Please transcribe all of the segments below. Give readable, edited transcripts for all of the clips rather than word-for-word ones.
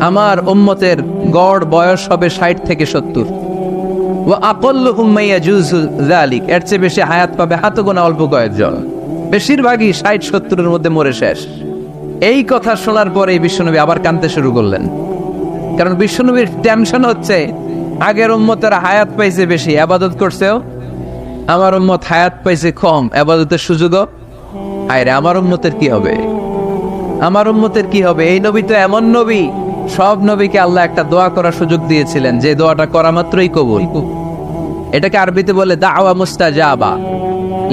আমার উম্মতের গড় বয়স হবে 60 থেকে 70। ওয়া আকাল্লুহুম মা ইয়াজুজু যালিক, এর চেয়ে বেশি হায়াত পাবে হাতে গোনা অল্প কয়েকজন। বেশিরভাগই 60-70-এর মধ্যে মরে শেষ। এই কথা শোনার পরে বিশ্বনবী আবার কাঁদতে শুরু করলেন, কারণ বিশ্বনবীর টেনশন হচ্ছে আগের উম্মতের হায়াত পাইছে বেশি, ইবাদত করছেও, আমার উম্মত হায়াত পাইছে কম, ইবাদতের সুযোগও। আরে আমার উম্মতের কি হবে, আমার উম্মতের কি হবে? এই নবী তো এমন নবী, সব নবীকে আল্লাহ একটা দোয়া করার সুযোগ দিয়েছিলেন, যে দোয়াটা করা মাত্রই কবুল। এটাকে আরবিতে বলে দাওয়া মুস্তাজাবা,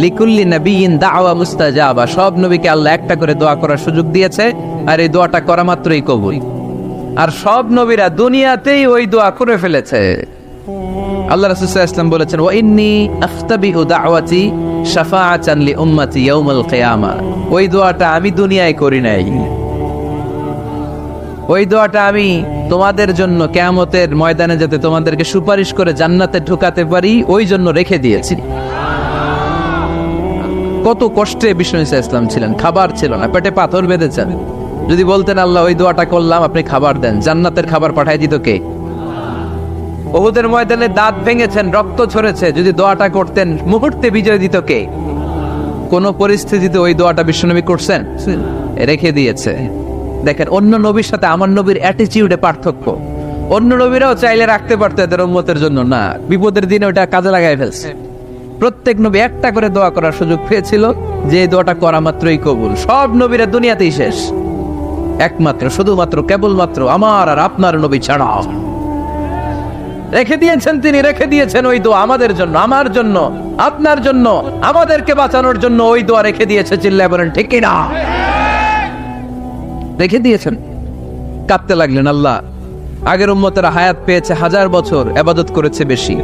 লিকুল্লি নবিয়িন দাওয়া মুস্তাজাবা। সব নবীকে আল্লাহ একটা করে দোয়া করার সুযোগ দিয়েছে, আর এই দোয়াটা করা মাত্রই কবুল। আর সব নবীরা দুনিয়াতেই ওই দোয়া করে ফেলেছে। আল্লাহ রাসূল সাল্লাল্লাহু আলাইহি ওয়াসাল্লাম বলেছেন, ওয়া ইন্নী আফতাবিউ দাওয়াতি শাফাআতান লি উম্মতি ইয়াউমাল কিয়ামা। ওই দোয়াটা আমি দুনিয়ায় করি নাই, ওই দোয়াটা আমি তোমাদের জন্য কিয়ামতের ময়দানে যাতে তোমাদেরকে সুপারিশ করে জান্নাতে ঢুকাতে পারি, ওই জন্য রেখে দিয়েছি। কত কষ্টে বিষ্ণু ইসলাম ছিলেন, খাবার ছিল না, পেটে পাথর বেঁধেছেন। যদি বলতেন আল্লাহ ওই দোয়াটা করলাম, আপনি খাবার দেন, জান্নাতের খাবার পাঠাই দিত কে? উহুদের ময়দানে দাঁত ভেঙেছেন, রক্ত ঝরেছে, যদি দোয়াটা করতেন মুহূর্তে বিজয় দিত কে? কোন পরিস্থিতিতে ওই দোয়াটা বিশ্বনবী করছেন? রেখে দিয়েছে। দেখেন, অন্য নবীর সাথে আমার নবীর অ্যাটিটিউডে পার্থক্য। অন্য নবীরাও চাইলে রাখতে পারতো এদের উম্মতের জন্য, না, বিপদের দিনে ওটা কাজে লাগাই ফেলছে। প্রত্যেক নবী একটা করে দোয়া করার সুযোগ পেয়েছিল, যে দোয়াটা করা মাত্রই কবুল। সব নবীরা দুনিয়াতেই শেষ, একমাত্র শুধুমাত্র কেবলমাত্র আমার আর আপনার নবী ছাড়া রেখে দিয়েছেন তিনি, রেখে দিয়েছেন ওই দোয়া আমাদের জন্য, আমার জন্য, আপনার জন্য, আমাদেরকে বাঁচানোর জন্য ওই দোয়া রেখে দিয়েছে। চিল্লায় বলেন ঠিক কিনা? রেখে দিয়েছেন। কাঁদতে লাগলেন, আল্লাহ আগের উম্মতেরা হায়াত পেয়েছে 1000 বছর, ইবাদত করেছে বেশি,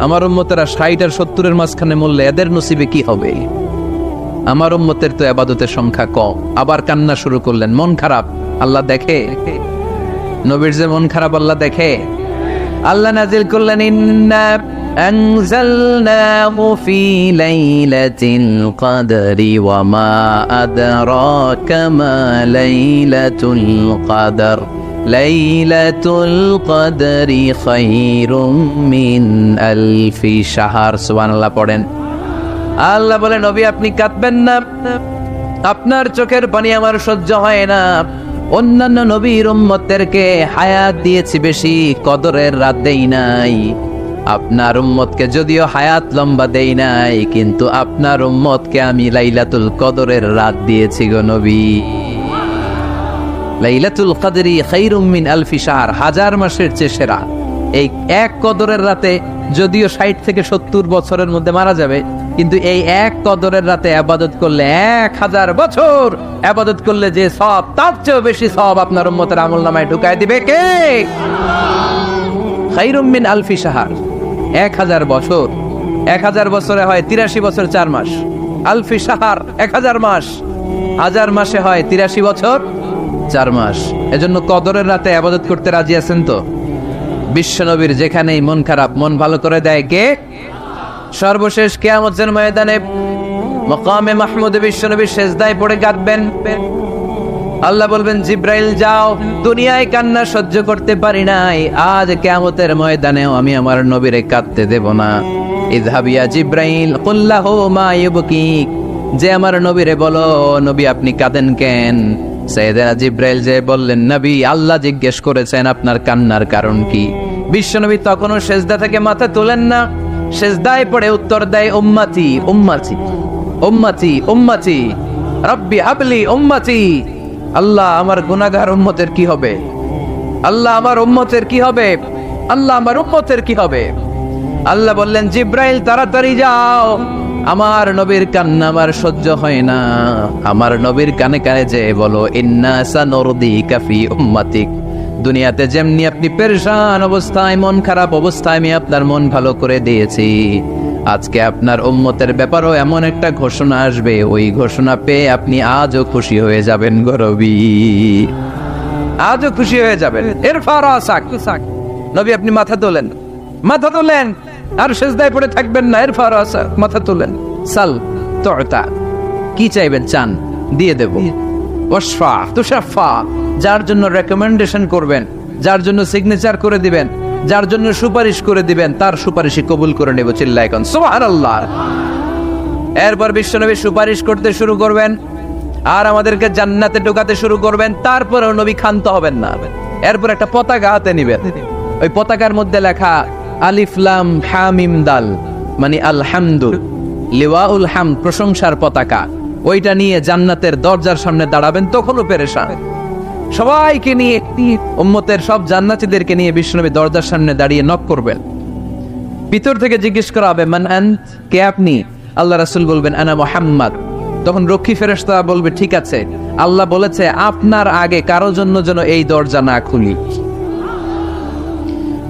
আমার উম্মতেরা 60 আর 70-এর মাঝখানে মরলে এদের নসিবে কি হবে? আমার উম্মতের তো ইবাদতের সংখ্যা কম। আবার কান্না শুরু করলেন, মন খারাপ। আল্লাহ দেখে, নবীর যে মন খারাপ আল্লাহ দেখে। আল্লাহ নাজিল করলেন, ইন্না আনজালনাহু ফি লাইলাতিল কদরি ওয়া মা আদরাকা মা লাইলাতুল কদর লাইলাতুল কদরি খায়রুম মিন আলফি শাহর। সুবহানাল্লাহ পড়েন। আল্লাহ বলে, নবী আপনি কাঁদবেন না, আপনার চোখের পানি আমার সহ্য হয় না। অন্যান্য নবীর উম্মতদেরকে হায়াত দিয়েছি বেশি, কদরের রাত দেই নাই। আপনার উম্মতকে যদিও হায়াত লম্বা দেই নাই, কিন্তু আপনার উম্মতকে আমি লাইলাতুল কদরের রাত দিয়েছি গো নবী। লাইলাতুল কদরি খায়রুম মিন আলফি শাহর, 1000 মাসের চেয়ে সেরা। এই এক কদরের রাতে যদিও 60 থেকে 70 বছরের মধ্যে মারা যাবে, কিন্তু এই এক কদরের রাতে ইবাদত করলে 1000 বছর ইবাদত করলে যে সওয়াব, তার চেয়ে বেশি সওয়াব আপনার উম্মতের আমলনামায় ঢুকায় দিবে কে? খায়রুম মিন আলফি শাহর, 1000 বছর। 1000 বছরে হয় 83 বছর 4 মাস। আলফি শাহর 1000 মাস, 1000 মাসে হয় 83 বছর 4 মাস। এজন্য কদরের রাতে ইবাদত করতে রাজি আছেন তো? বিশ্বনবীর যেখানেই মন খারাপ, মন ভালো করে দেয় কে? সর্বশেষ কিয়ামতের ময়দানে মাকামে মাহমুদে বিশ্বনবী সেজদায় পড়ে কাঁদবেন। আল্লাহ বলবেন, জিব্রাইল যাও, দুনিয়ায় কান্না সহ্য করতে পারি নাই, আজ কিয়ামতের ময়দানেও আমি আমার নবীরে কাঁদতে দেব না। ইযহাব ইয়া জিব্রাইল কুল লাহু মা ইউবকিক, যে আমার নবীরে বলো, নবী আপনি কাঁদেন কেন? সাইয়েদনা জিব্রাইল যে বললেন, নবী আল্লাহ জিজ্ঞেস করেছেন আপনার কান্নার কারণ কি। বিশ্বনবী তখনও সেজদা থেকে মাথা তোলেন না, সেজদায় পড়ে উত্তর দেয়, উম্মতি উম্মতি উম্মতি উম্মতি রব্বি হাবলি উম্মতি। আল্লাহ আমার গুনাহগার উম্মতের কি হবে? আল্লাহ আমার উম্মতের কি হবে? আল্লাহ আমার উম্মতের কি হবে? আল্লাহ বললেন, জিব্রাইল তাড়াতাড়ি যাও, আমার নবীর কান্না আমার সহ্য হয় না। আমার নবীর কানে কানে যে বলো, ইন্না সানুরদিকা ফি উম্মাতিক, দুনিয়াতে যেমনি আপনি পেরেশান অবস্থায়, মন খারাপ অবস্থায় আমি আপনার মন ভালো করে দিয়েছি, আজকে আপনার উম্মতের ব্যাপারও এমন একটা ঘোষণা আসবে, ওই ঘোষণা পেয়ে আপনি আজও খুশি হয়ে যাবেন গো নবী, আজও খুশি হয়ে যাবেন। ইরফা রাসাক, নবী আপনি মাথা তোলেন, মাথা তোলেন, আর সেজদায় পড়ে থাকবেন না। ইরফা রাসাক, মাথা তোলেন। সাল তুতা, কি চাইবেন চান দিয়ে দেব। ওয়াশফা তুশাফা, যার জন্য রেকমেন্ডেশন করবেন, যার জন্য সিগনেচার করে দিবেন, যার জন্য সুপারিশ করে দিবেন, তার সুপারিশই কবুল করে নেব। চিল্লায় কোন সুবহানাল্লাহ। এরপর বিশ্বনবী সুপারিশ করতে শুরু করবেন আর আমাদেরকে জান্নাতে ঢোকাতে শুরু করবেন। তারপরেও নবী ক্ষান্ত হবেন না। এরপর একটা পতাকা হাতে নিবেন, ওই পতাকার মধ্যে লেখা আলিফ লাম হা মিম দাল, মানে আলহামদু, লিওয়াউল হামদ, প্রশংসার পতাকা। ওইটা নিয়ে জান্নাতের দরজার সামনে দাঁড়াবেন। তখনও পেরেশান, সবাইকে নিয়ে, উম্মতের সব জান্নাতীদেরকে নিয়ে বিশ্বনবী দরজার সামনে দাঁড়িয়ে নক করবেন। ভিতর থেকে জিজ্ঞেস করা হবে, মান আন্ত, কে আপনি? আল্লাহ রাসূল বলবেন, আনা মুহাম্মদ। তখন রক্ষী ফেরেশতা বলবে, ঠিক আছে, আল্লাহ বলেছে আপনার আগে কারো জন্য যেন এই দরজা না খুলি।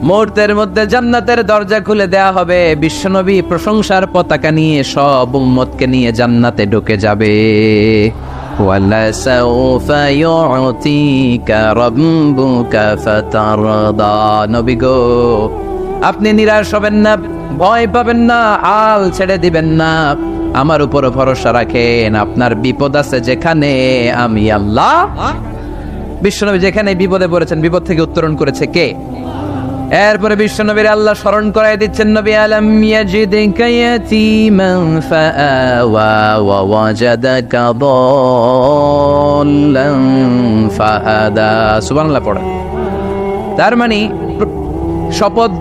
মুহূর্তের মধ্যে জান্নাতের দরজা খুলে দেয়া হবে। বিশ্বনবী প্রশংসার পতাকা নিয়ে সব উম্মতকে নিয়ে জান্নাতে ঢুকে যাবে। ওয়ালা সাউফা ইউতিকা রাব্বুকা ফাতারদা। নবী গো, আপনি নিরাশ হবেন না, ভয় পাবেন না, হাল ছেড়ে দিবেন না, আমার উপর ভরসা রাখেন। আপনার বিপদ আছে যেখানে, আমি আল্লাহ। বিশ্বনবী যেখানে বিপদে পড়েছেন, বিপদ থেকে উত্তরণ করেছে কে? এরপরে বিশ্বনবীর আল্লাহ স্মরণ করাই দিচ্ছেন, নবী আলাম ইয়াজিদকা ইয়াতীমান ফাআওয়া ওয়া ওয়াজাদাকা দাল্লান ফাহাদা। সুবহানাল্লাহ পড়া। তার মানে শপথ,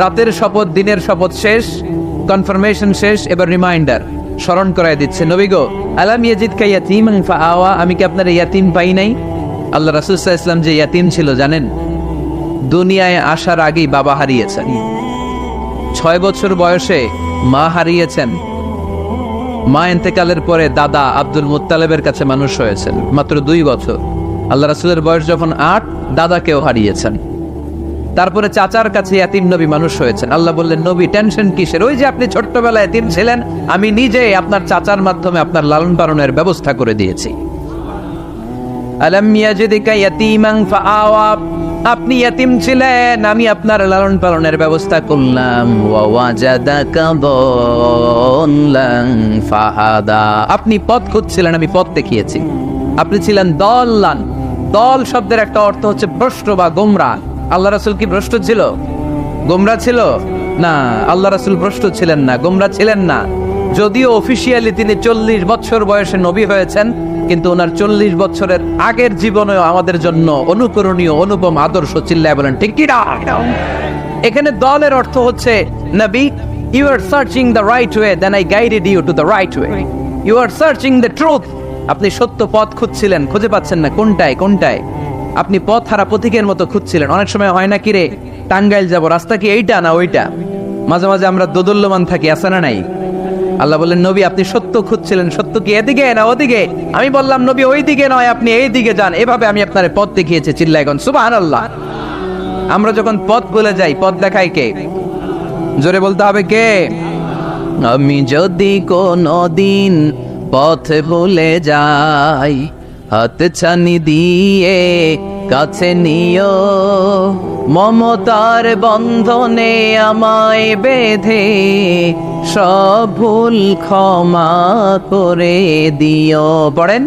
রাতের শপথ, দিনের শপথ শেষ, কনফার্মেশন শেষ, এবার রিমাইন্ডার, স্মরণ করাই দিচ্ছে, নবী গো, আলাম ইয়াজিদকা ইয়াতীমান ফাআওয়া, আমি কি আপনার ইয়াতীম পাই নাই? আল্লাহ রাসূল সাল্লাল্লাহু আলাইহি ওয়াসাল্লাম যে ইয়াতীম ছিল জানেন? দুনিয়ায় আসার আগেই বাবা হারিয়েছেন, 6 বছর বয়সে মা হারিয়েছেন, মা ইন্তেকালের পরে দাদা আব্দুল মুত্তালিবের কাছে মানুষ হয়েছেন মাত্র 2 বছর। আল্লাহ রাসূলের বয়স যখন 8, দাদাকেও হারিয়েছেন। তারপরে চাচার কাছে ইয়াতীম নবী মানুষ হয়েছেন। আল্লাহ বললেন, নবী টেনশন কিসের? ওই যে আপনি ছোট্টবেলায় ইয়াতীম ছিলেন, আমি নিজে আপনার চাচার মাধ্যমে আপনার লালন পালনের ব্যবস্থা করে দিয়েছি। আলাম ইয়াজিদকা ইয়াতীমান ফাআওয়া, আপনি ইয়াতীম ছিলেন, আমি আপনার লালন পালনের ব্যবস্থা করলাম। ওয়া ওয়াজাদাকা দাল্লান ফাহাদা, আপনি পথ খুঁজছিলেন, আমি পথ দেখিয়েছি। আপনি ছিলেন দল্লান। দল শব্দের একটা অর্থ হচ্ছে ভ্রষ্ট বা গোমরা। আল্লাহ রাসূল কি ভ্রষ্ট ছিল? গোমরা ছিল না। আল্লাহ রাসূল ভ্রষ্ট ছিলেন না, গোমরা ছিলেন না। যদিও অফিসিয়ালি তিনি 40 বছর বয়সে নবী হয়েছেন, কিন্তু ওনার 40 বছরের আগের জীবনেও আমাদের জন্য অনুকরণীয়, অনুপম আদর্শ। চিল্লায় বলেন ঠিক কি না? এখানে দলের অর্থ হচ্ছে, নবী, you are searching the right way, then I guided you to the right way. You are searching the truth, আপনি সত্য পথ খুঁজছিলেন, খুঁজে পাচ্ছেন না, কোনটায় কোনটায়। আপনি পথ হারা পথিকের মতো খুঁজছিলেন। অনেক সময় হয় না, কিরে টাঙ্গাইল যাব, রাস্তা কি এইটা না ওইটা? মাঝে মাঝে আমরা দোদুল্যমান থাকি, আছে না নাই? আল্লাহ বললেন, নবী আপনি সত্য খুঁজছিলেন, সত্য কি এদিকে না ওদিকে? আমি বললাম, নবী ওই দিকে নয়, আপনি এই দিকে যান। এভাবে আমি আপনার পথ দেখিয়েছি। চিল্লায় কোন সুবহানাল্লাহ। আমরা যখন পথ ভুলে যাই, পথ দেখায় কে? জোরে বলতে হবে কে? আমি যদি কোনদিন পথ ভুলে যাই, হাত ছানি দিয়ে কাছে নিও, মমতার বন্ধনে আমায় বেঁধে সব ভুল ক্ষমা করে দিও। পড়েন,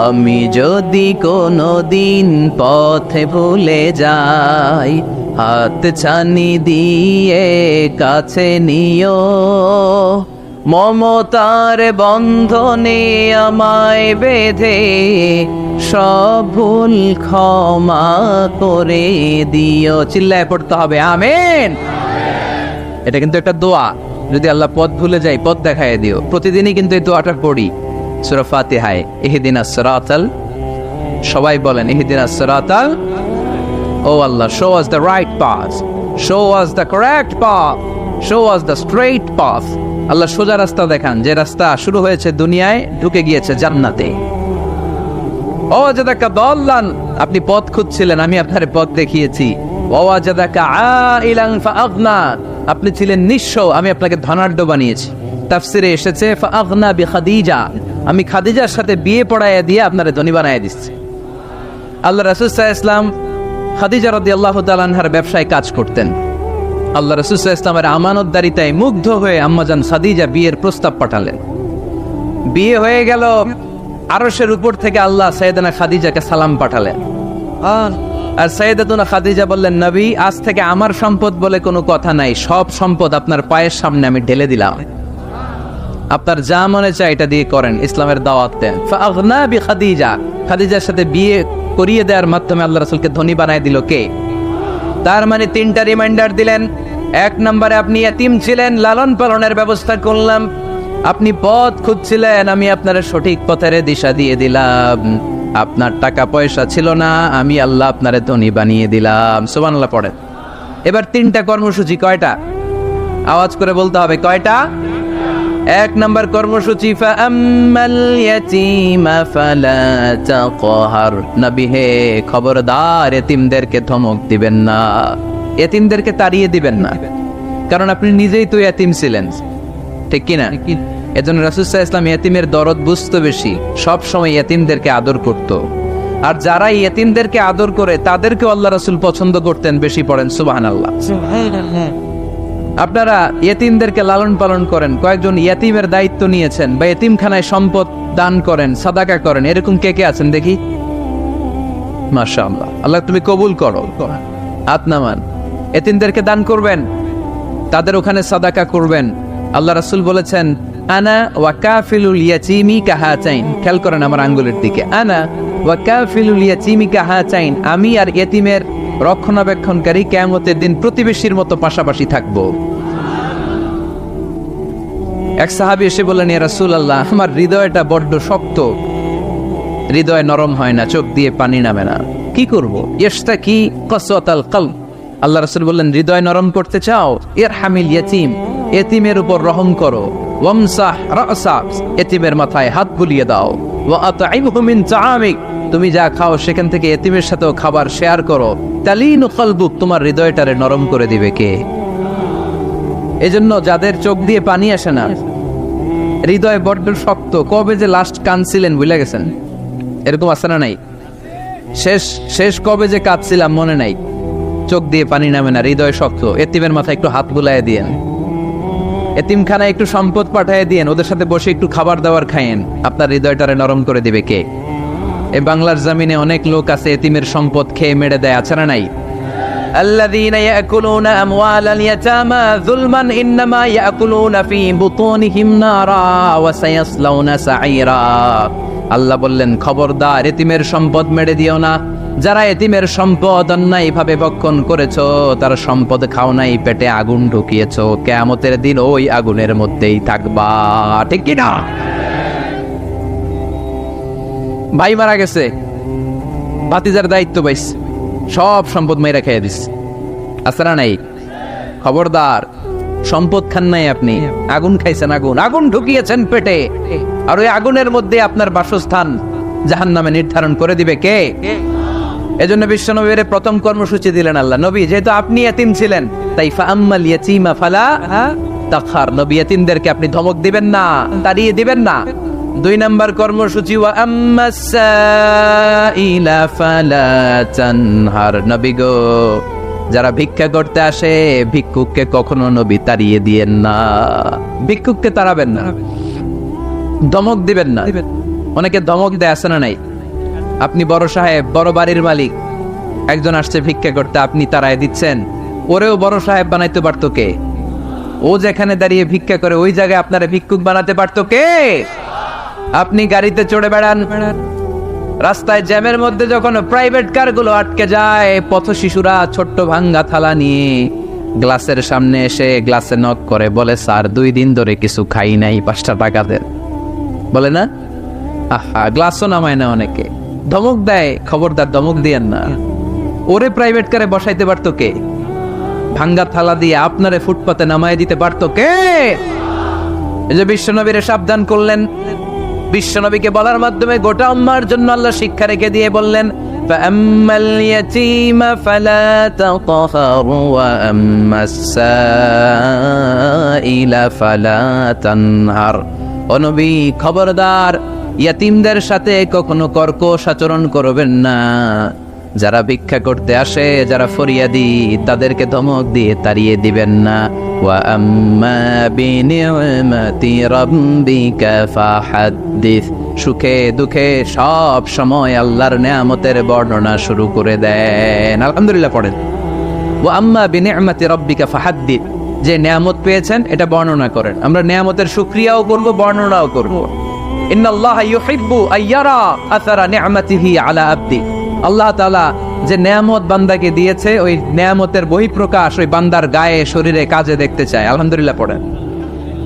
আমি যদি কোনদিন পথে ভুলে যাই, হাত ছানি দিয়ে কাছে নিও, মমতার বন্ধনে আমায় বেঁধে সব ভুল ক্ষমা করে দিও। চিল্লায় পড়তে হবে আমিন। এটা কিন্তু একটা দোয়া। যদি আল্লাহ পথ ভুলে যাই, পথ দেখায় দিও। প্রতিদিনই কিন্তু এই দোয়াটা পড়ি সূরা ফাতিহায়, ইহদিনাস সিরাতাল, সবাই বলেন ইহদিনাস সিরাতাল। O Allah, show us the right path, show us the correct path, show us the straight path. Allah সোজা রাস্তা দেখান, যে রাস্তা শুরু হয়েছে দুনিয়ায়, ঢুকে গিয়েছে জান্নাতে। ও ওয়াজাদাকা দাল্লান, আপনি পথ খুঁজছিলেন, আমি আপনার পথ দেখিয়েছি। ওয়া ওয়াজাদাকা আইলান ফাআগনা, আপনি ছিলেন নিঃস্ব, আমি আপনাকে ধনাঢ্য বানিয়েছি। তাফসিরে এসেছে ফাআগনা বিখাদিজা, আমি খাদিজার সাথে বিয়ে পড়াইয়া দিয়ে আপনারে ধনী বানাইয়া দিচ্ছি। আল্লাহ রাসূল সাল্লাল্লাহু আলাইহি ওয়াসাল্লাম খাদিজা রাদিয়াল্লাহু তাআলা আনহার ব্যবসায় কাজ করতেন। আল্লাহ রাসূল সাল্লাল্লাহু আলাইহি ওয়াসাল্লামের আমানতদারিতায় মুগ্ধ হয়ে আম্মাজান খাদিজা বিয়ের প্রস্তাব পাঠালেন। বিয়ে হয়ে গেল, আরশের উপর থেকে আল্লাহ সাইয়েদানা খাদিজাকে সালাম পাঠালেন। আর সাইয়েদাতুনা খাদিজা বললেন, নবী, আজ থেকে আমার সম্পদ বলে কোনো কথা নাই, সব সম্পদ আপনার পায়ের সামনে আমি ঢেলে দিলাম, আপনার যা মনে চায় এটা দিয়ে করেন, ইসলামের দাওয়াত দেন। ফাআগনা বিখাদিজা, খাদিজার সাথে বিয়ে করিয়ে দেওয়ার মাধ্যমে আল্লাহ রাসূলকে ধনী বানায় দিল কে? তার মানে 3টা রিমাইন্ডার দিলেন। 1 নম্বরে আপনি এতিম ছিলেন, লালন পালনের ব্যবস্থা করলাম। আপনি পথ খুঁজছিলেন, আমি আপনার সঠিক পথের দিশা দিয়ে দিলাম। আপনার টাকা পয়সা ছিল না, আমি আল্লাহ আপনারে ধনী বানিয়ে দিলাম। সুবহানাল্লাহ পড়েন। এবার 3টা কর্মসূচি কয়টা? আওয়াজ করে বলতে হবে, কয়টা? 1 নম্বর কর্মসূচি, ফাআম্মাল ইয়াতীমা ফালা তাকহার। নবী হে, খবরদার, এতিমদেরকে ধমক দিবেন না, এতিমদেরকে তাড়িয়ে দিবেন না, কারণ আপনি নিজেই তো এতিম ছিলেন, ঠিক কি না? এজন্য রাসূল সাল্লাল্লাহু আলাইহি ওয়াসাল্লাম এতিমের দরদ বুঝতে বেশি, সব সময় এতিমদেরকে আদর করত। আর যারা এতিমদেরকে আদর করে তাদেরকে আল্লাহ রাসূল পছন্দ করতেন বেশি। পড়েন সুবহানাল্লাহ। আপনারা ইয়েতিমদেরকে লালন পালন করেন, কয়েকজন ইয়েতিমের দায়িত্ব নিয়েছেন, বা ইয়েতিমখানায় সম্পদ দান করেন, সাদাকা করেন, এরকম কে কে আছেন দেখি? মাশাআল্লাহ, আল্লাহ তুমি কবুল করো। হাত নামান। ইয়েতিমদেরকে দান করবেন, তাদের ওখানে সাদাকা করবেন। আল্লাহ রাসূল বলেছেন, আনা ওয়া কাফিলুল ইয়াতীমি কাহাতাইন। খেয়াল করেন আমার আঙ্গুলের দিকে, আনা ওয়া কাফিলুল ইয়াতীমি কাহাতাইন। আমি আর ইয়েতিমের রক্ষণাবেক্ষণকারী কিয়ামতের দিন প্রতিবেশীর মতো পাশাপাশি থাকবো। এক সাহাবী এসে বললেন, ইয়া রাসূলুল্লাহ, আমার হৃদয়টা বড্ড শক্ত, হৃদয় নরম হয় না, চোখ দিয়ে পানি নামে না, কি করব? ইশতাকি কসওয়াতাল কলব। আল্লাহ রাসূল বললেন, হৃদয় নরম করতে চাও? ইরহামিল ইয়াতীম, এতিমের উপর রহম করো। ওয়ামসাহ রাসা, এতিমের মাথায় হাত বুলিয়ে দাও। ওয়া আত'ইমহু মিন তাআমিক, তুমি যা খাও সেখান থেকে এতিমের সাথেও খাবার শেয়ার করো। তালিনু কলবুক, তোমার হৃদয়টারে নরম করে দিবে কে? এজন্য যাদের চোখ দিয়ে পানি আসে না, হৃদয় বড্ড শক্ত, কবে যে লাস্ট কাঁদছিলেন ভুলে গেছেন? এরকম আছে না নাই? শেষ কবে যে কাঁদছিলাম মনে নাই, চোখ দিয়ে পানি নামে না, হৃদয় শক্ত। এতিমের মাথায় একটু হাত বুলায় দিয়েন, এতিমখানায় একটু সম্পদ পাঠিয়ে দিয়েন, ওদের সাথে বসে একটু খাবার দাবার খাইয়েন, আপনার হৃদয়টারে নরম করে দিবে কে? এই বাংলার জমিনে অনেক লোক আছে এতিমের সম্পদ খেয়ে মেরে দেয়, আছে না নাই? আল্লাযীনা ইয়াকুলুনা আমওয়ালাল ইয়াতামা যুলমান ইন্নামা ইয়াকুলুনা ফী বুতুনিহিম নারা ওয়া সায়াসলাউনা সাঈরা। আল্লাহ বললেন, খবরদার, এতিমের সম্পদ মেরে দিও না। যারা এতিমের সম্পদ অন্যায়ভাবে ভক্ষণ করেছো, তার সম্পদ খাও নাই, পেটে আগুন ঢুকিয়েছো, কিয়ামতের দিন ওই আগুনের মধ্যেই থাকবা, ঠিক কি না? ভাই মারা গেছে, ভাতিজার দায়িত্ব পাইছে, সব সম্পদ মাইরা খেয়ে দিস, আছে না নাই? খবরদার, সম্পদ খান নাই আপনি, আগুন খাইছেন, আগুন ঢুকিয়েছেন পেটে, আর ওই আগুনের মধ্যে আপনার বাসস্থান জাহান্নামে নির্ধারণ করে দিবে কে? এজন্য বিশ্বনবীর প্রথম কর্মসূচি দিলেন আল্লাহ। নবী, যেহেতু আপনি এতিম ছিলেন, তাই ফাআম্মাল ইয়াতীমা ফালা তাকহার, নবী এতিমদেরকে আপনি ধমক দিবেন না, তাড়িয়ে দিবেন না। 2 নম্বর কর্মসূচি, ওয়া আম্মাস সাইলা ফালা তানহার। নবী গো, যারা ভিক্ষা করতে আসে, ভিক্ষুককে কখনো নবী তাড়িয়ে দিয়েন না, ভিক্ষুককে তাড়াবেন না, ধমক দিবেন না। অনেকে ধমক দেয়, আছে না নাই? আপনি বড় সাহেব, বড় বাড়ির মালিক, একজন আসছে ভিক্ষা করতে, আপনি তাড়ায় দিচ্ছেন, ওরেও বড় সাহেব বানাইতে পারতো কে? ও যেখানে দাঁড়িয়ে ভিক্ষা করে ওই জায়গায় আপনারা ভিক্ষুক বানাতে পারতো কে? আপনি গাড়িতে চড়ে বেড়ান, রাস্তায় জ্যামের মধ্যে যখন প্রাইভেট কারগুলো আটকে যায়, পথ শিশুরা ছোট্ট ভাঙ্গা থালা নিয়ে গ্লাসের সামনে এসে গ্লাসে নক করে, বলে, স্যার 2 দিন ধরে কিছু খাই নাই, 5টা টাকা দেন, বলে না? আহা, গ্লাসও নামায় না অনেকে, ধমক দেয়। খবরদার, ধমক দিয়েন না। ওরে প্রাইভেট কারে বসাইতে পারতো কে? ভাঙ্গা থালা দিয়ে আপনারে ফুটপাতে নামায় দিতে পারতো কে? এই যে বিশ্বনবীরে সাবধান করলেন, বিশ্বনবীকে বলার মাধ্যমে গোটা উম্মার জন্য আল্লাহ শিক্ষা রেখে দিয়ে বললেন, ফাআম্মাল ইয়াতীমা ফালা তাকহার ওয়া আম্মাস সাইলা ফালা তানহার। ও নবী, খবরদার, ইয়াতিমদের সাথে কখনো কর্কশ আচরণ করবেন না, যারা ভিক্ষা করতে আসে, যারা ফরিয়াদি, তাদেরকে ধমক দিয়ে তাড়িয়ে দিবেন না। ওয়া আম্মা বিনি'মাতি রাব্বিকা ফাহাদ্দিস, সুখে দুঃখে সব সময় আল্লাহর নেয়ামতের বর্ণনা শুরু করে দেন। আলহামদুলিল্লাহ পড়েন। ওয়া আম্মা বিনি'মাতি রাব্বিকা ফাহাদ্দিস, যে নেয়ামত পেয়েছেন এটা বর্ণনা করেন। আমরা নেয়ামতের শুকরিয়াও করব, বর্ণনাও করব। ইন্নাল্লাহা ইউহিব্বু আইয়ারা আসারা নি'মাতিহি আলা আবদি, আল্লাহ তাআলা যে নেয়ামত বান্দাকে দিয়েছে ওই নেয়ামতের বহিঃপ্রকাশ ওই বান্দার গায়ে শরীরে কাজে দেখতে চায়। আলহামদুলিল্লাহ পড়েন।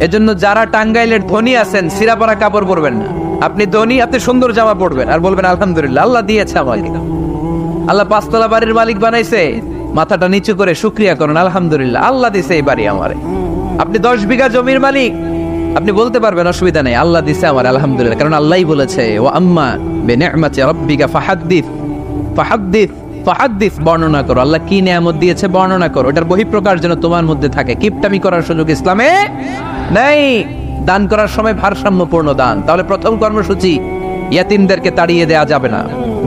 এজন্য যারা টাঙ্গাইলের ধনী আছেন সিরা পরা কাপড় পরবেন না। আপনি ধনী, আপনি সুন্দর জামা পরবেন আর বলবেন আলহামদুলিল্লাহ আল্লাহ দিয়েছে আমাকে। আল্লাহ পাঁচতলা বাড়ির মালিক বানাইছে, মাথাটা নিচু করে শুকরিয়া করুন, আলহামদুলিল্লাহ আল্লাহ দিছে এই বাড়ি আমারে। আপনি 10 বিঘা জমির মালিক, আপনি বলতে পারবেন অসুবিধা নেই আল্লাহ দিছে আমার আলহামদুলিল্লাহ, কারণ আল্লাহই বলেছে ওয়া আম্মা বিনি'মাতি রাব্বিকা ফাহাদ্দিস ফাহাদ্দিস ফাহাদ্দিস, বর্ণনা করো আল্লাহ কি নিয়ামত দিয়েছে বর্ণনা করো। এটার বহিঃপ্রকাশ যেন তোমার মধ্যে থাকে। কিপটামি করার সুযোগ ইসলামে নেই। দান করার সময় ভারসাম্যপূর্ণ দান। তাহলে প্রথম কর্মসূচি, ইয়াতিমদেরকে তাড়িয়ে দেয়া যাবে না,